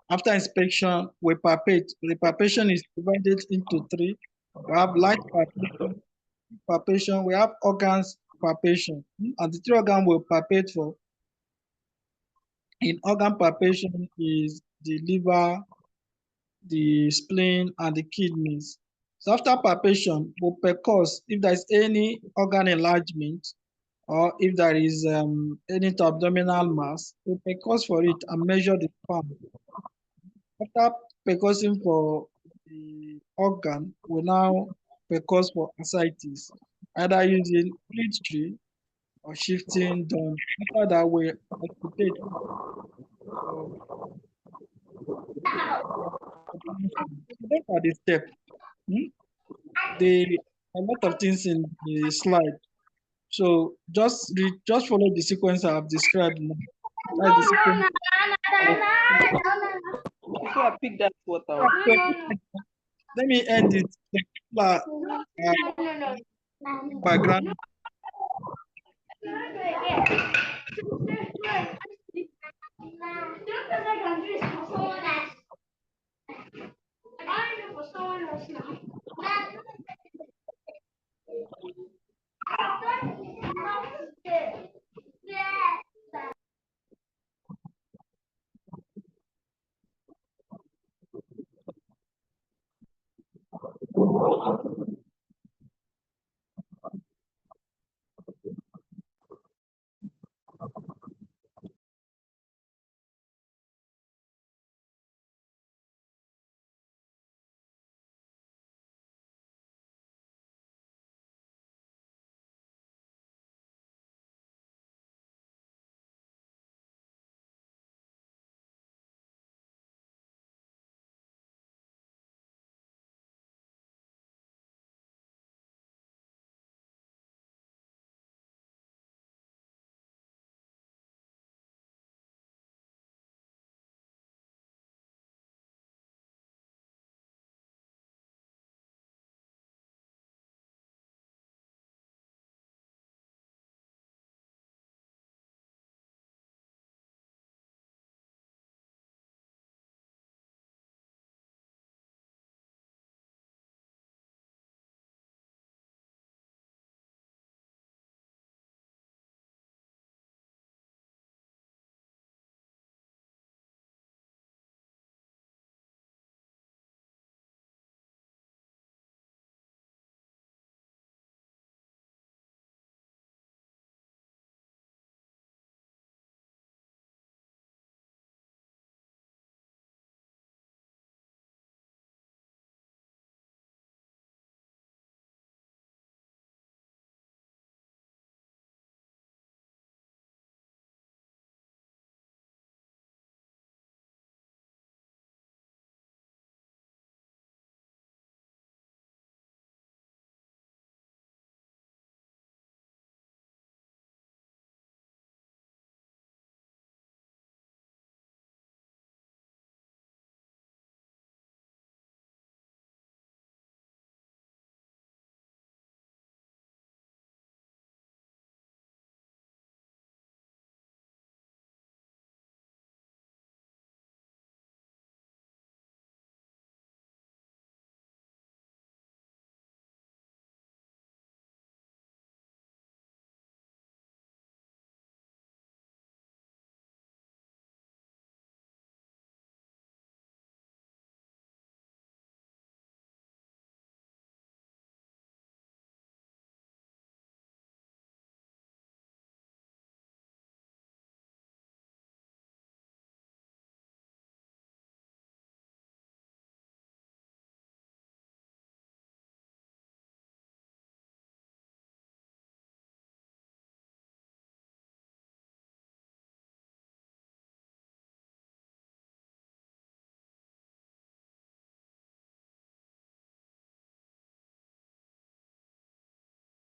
After inspection, we palpate. The palpation is divided into 3. We have light palpation, we have organs palpation. And the 3 organs we palpate for in organ palpation is the liver, the spleen, and the kidneys. So after palpation, we percuss if there is any organ enlargement or if there is any abdominal mass, we percuss for it and measure the span. After percussing for the organ, we now percuss for ascites, either using split tree or shifting down. After that, we auscultate. Those are the steps. A lot of things in the slide. So just follow the sequence I have described now. That's the sequence. Before I pick that water. Let me end it. Background.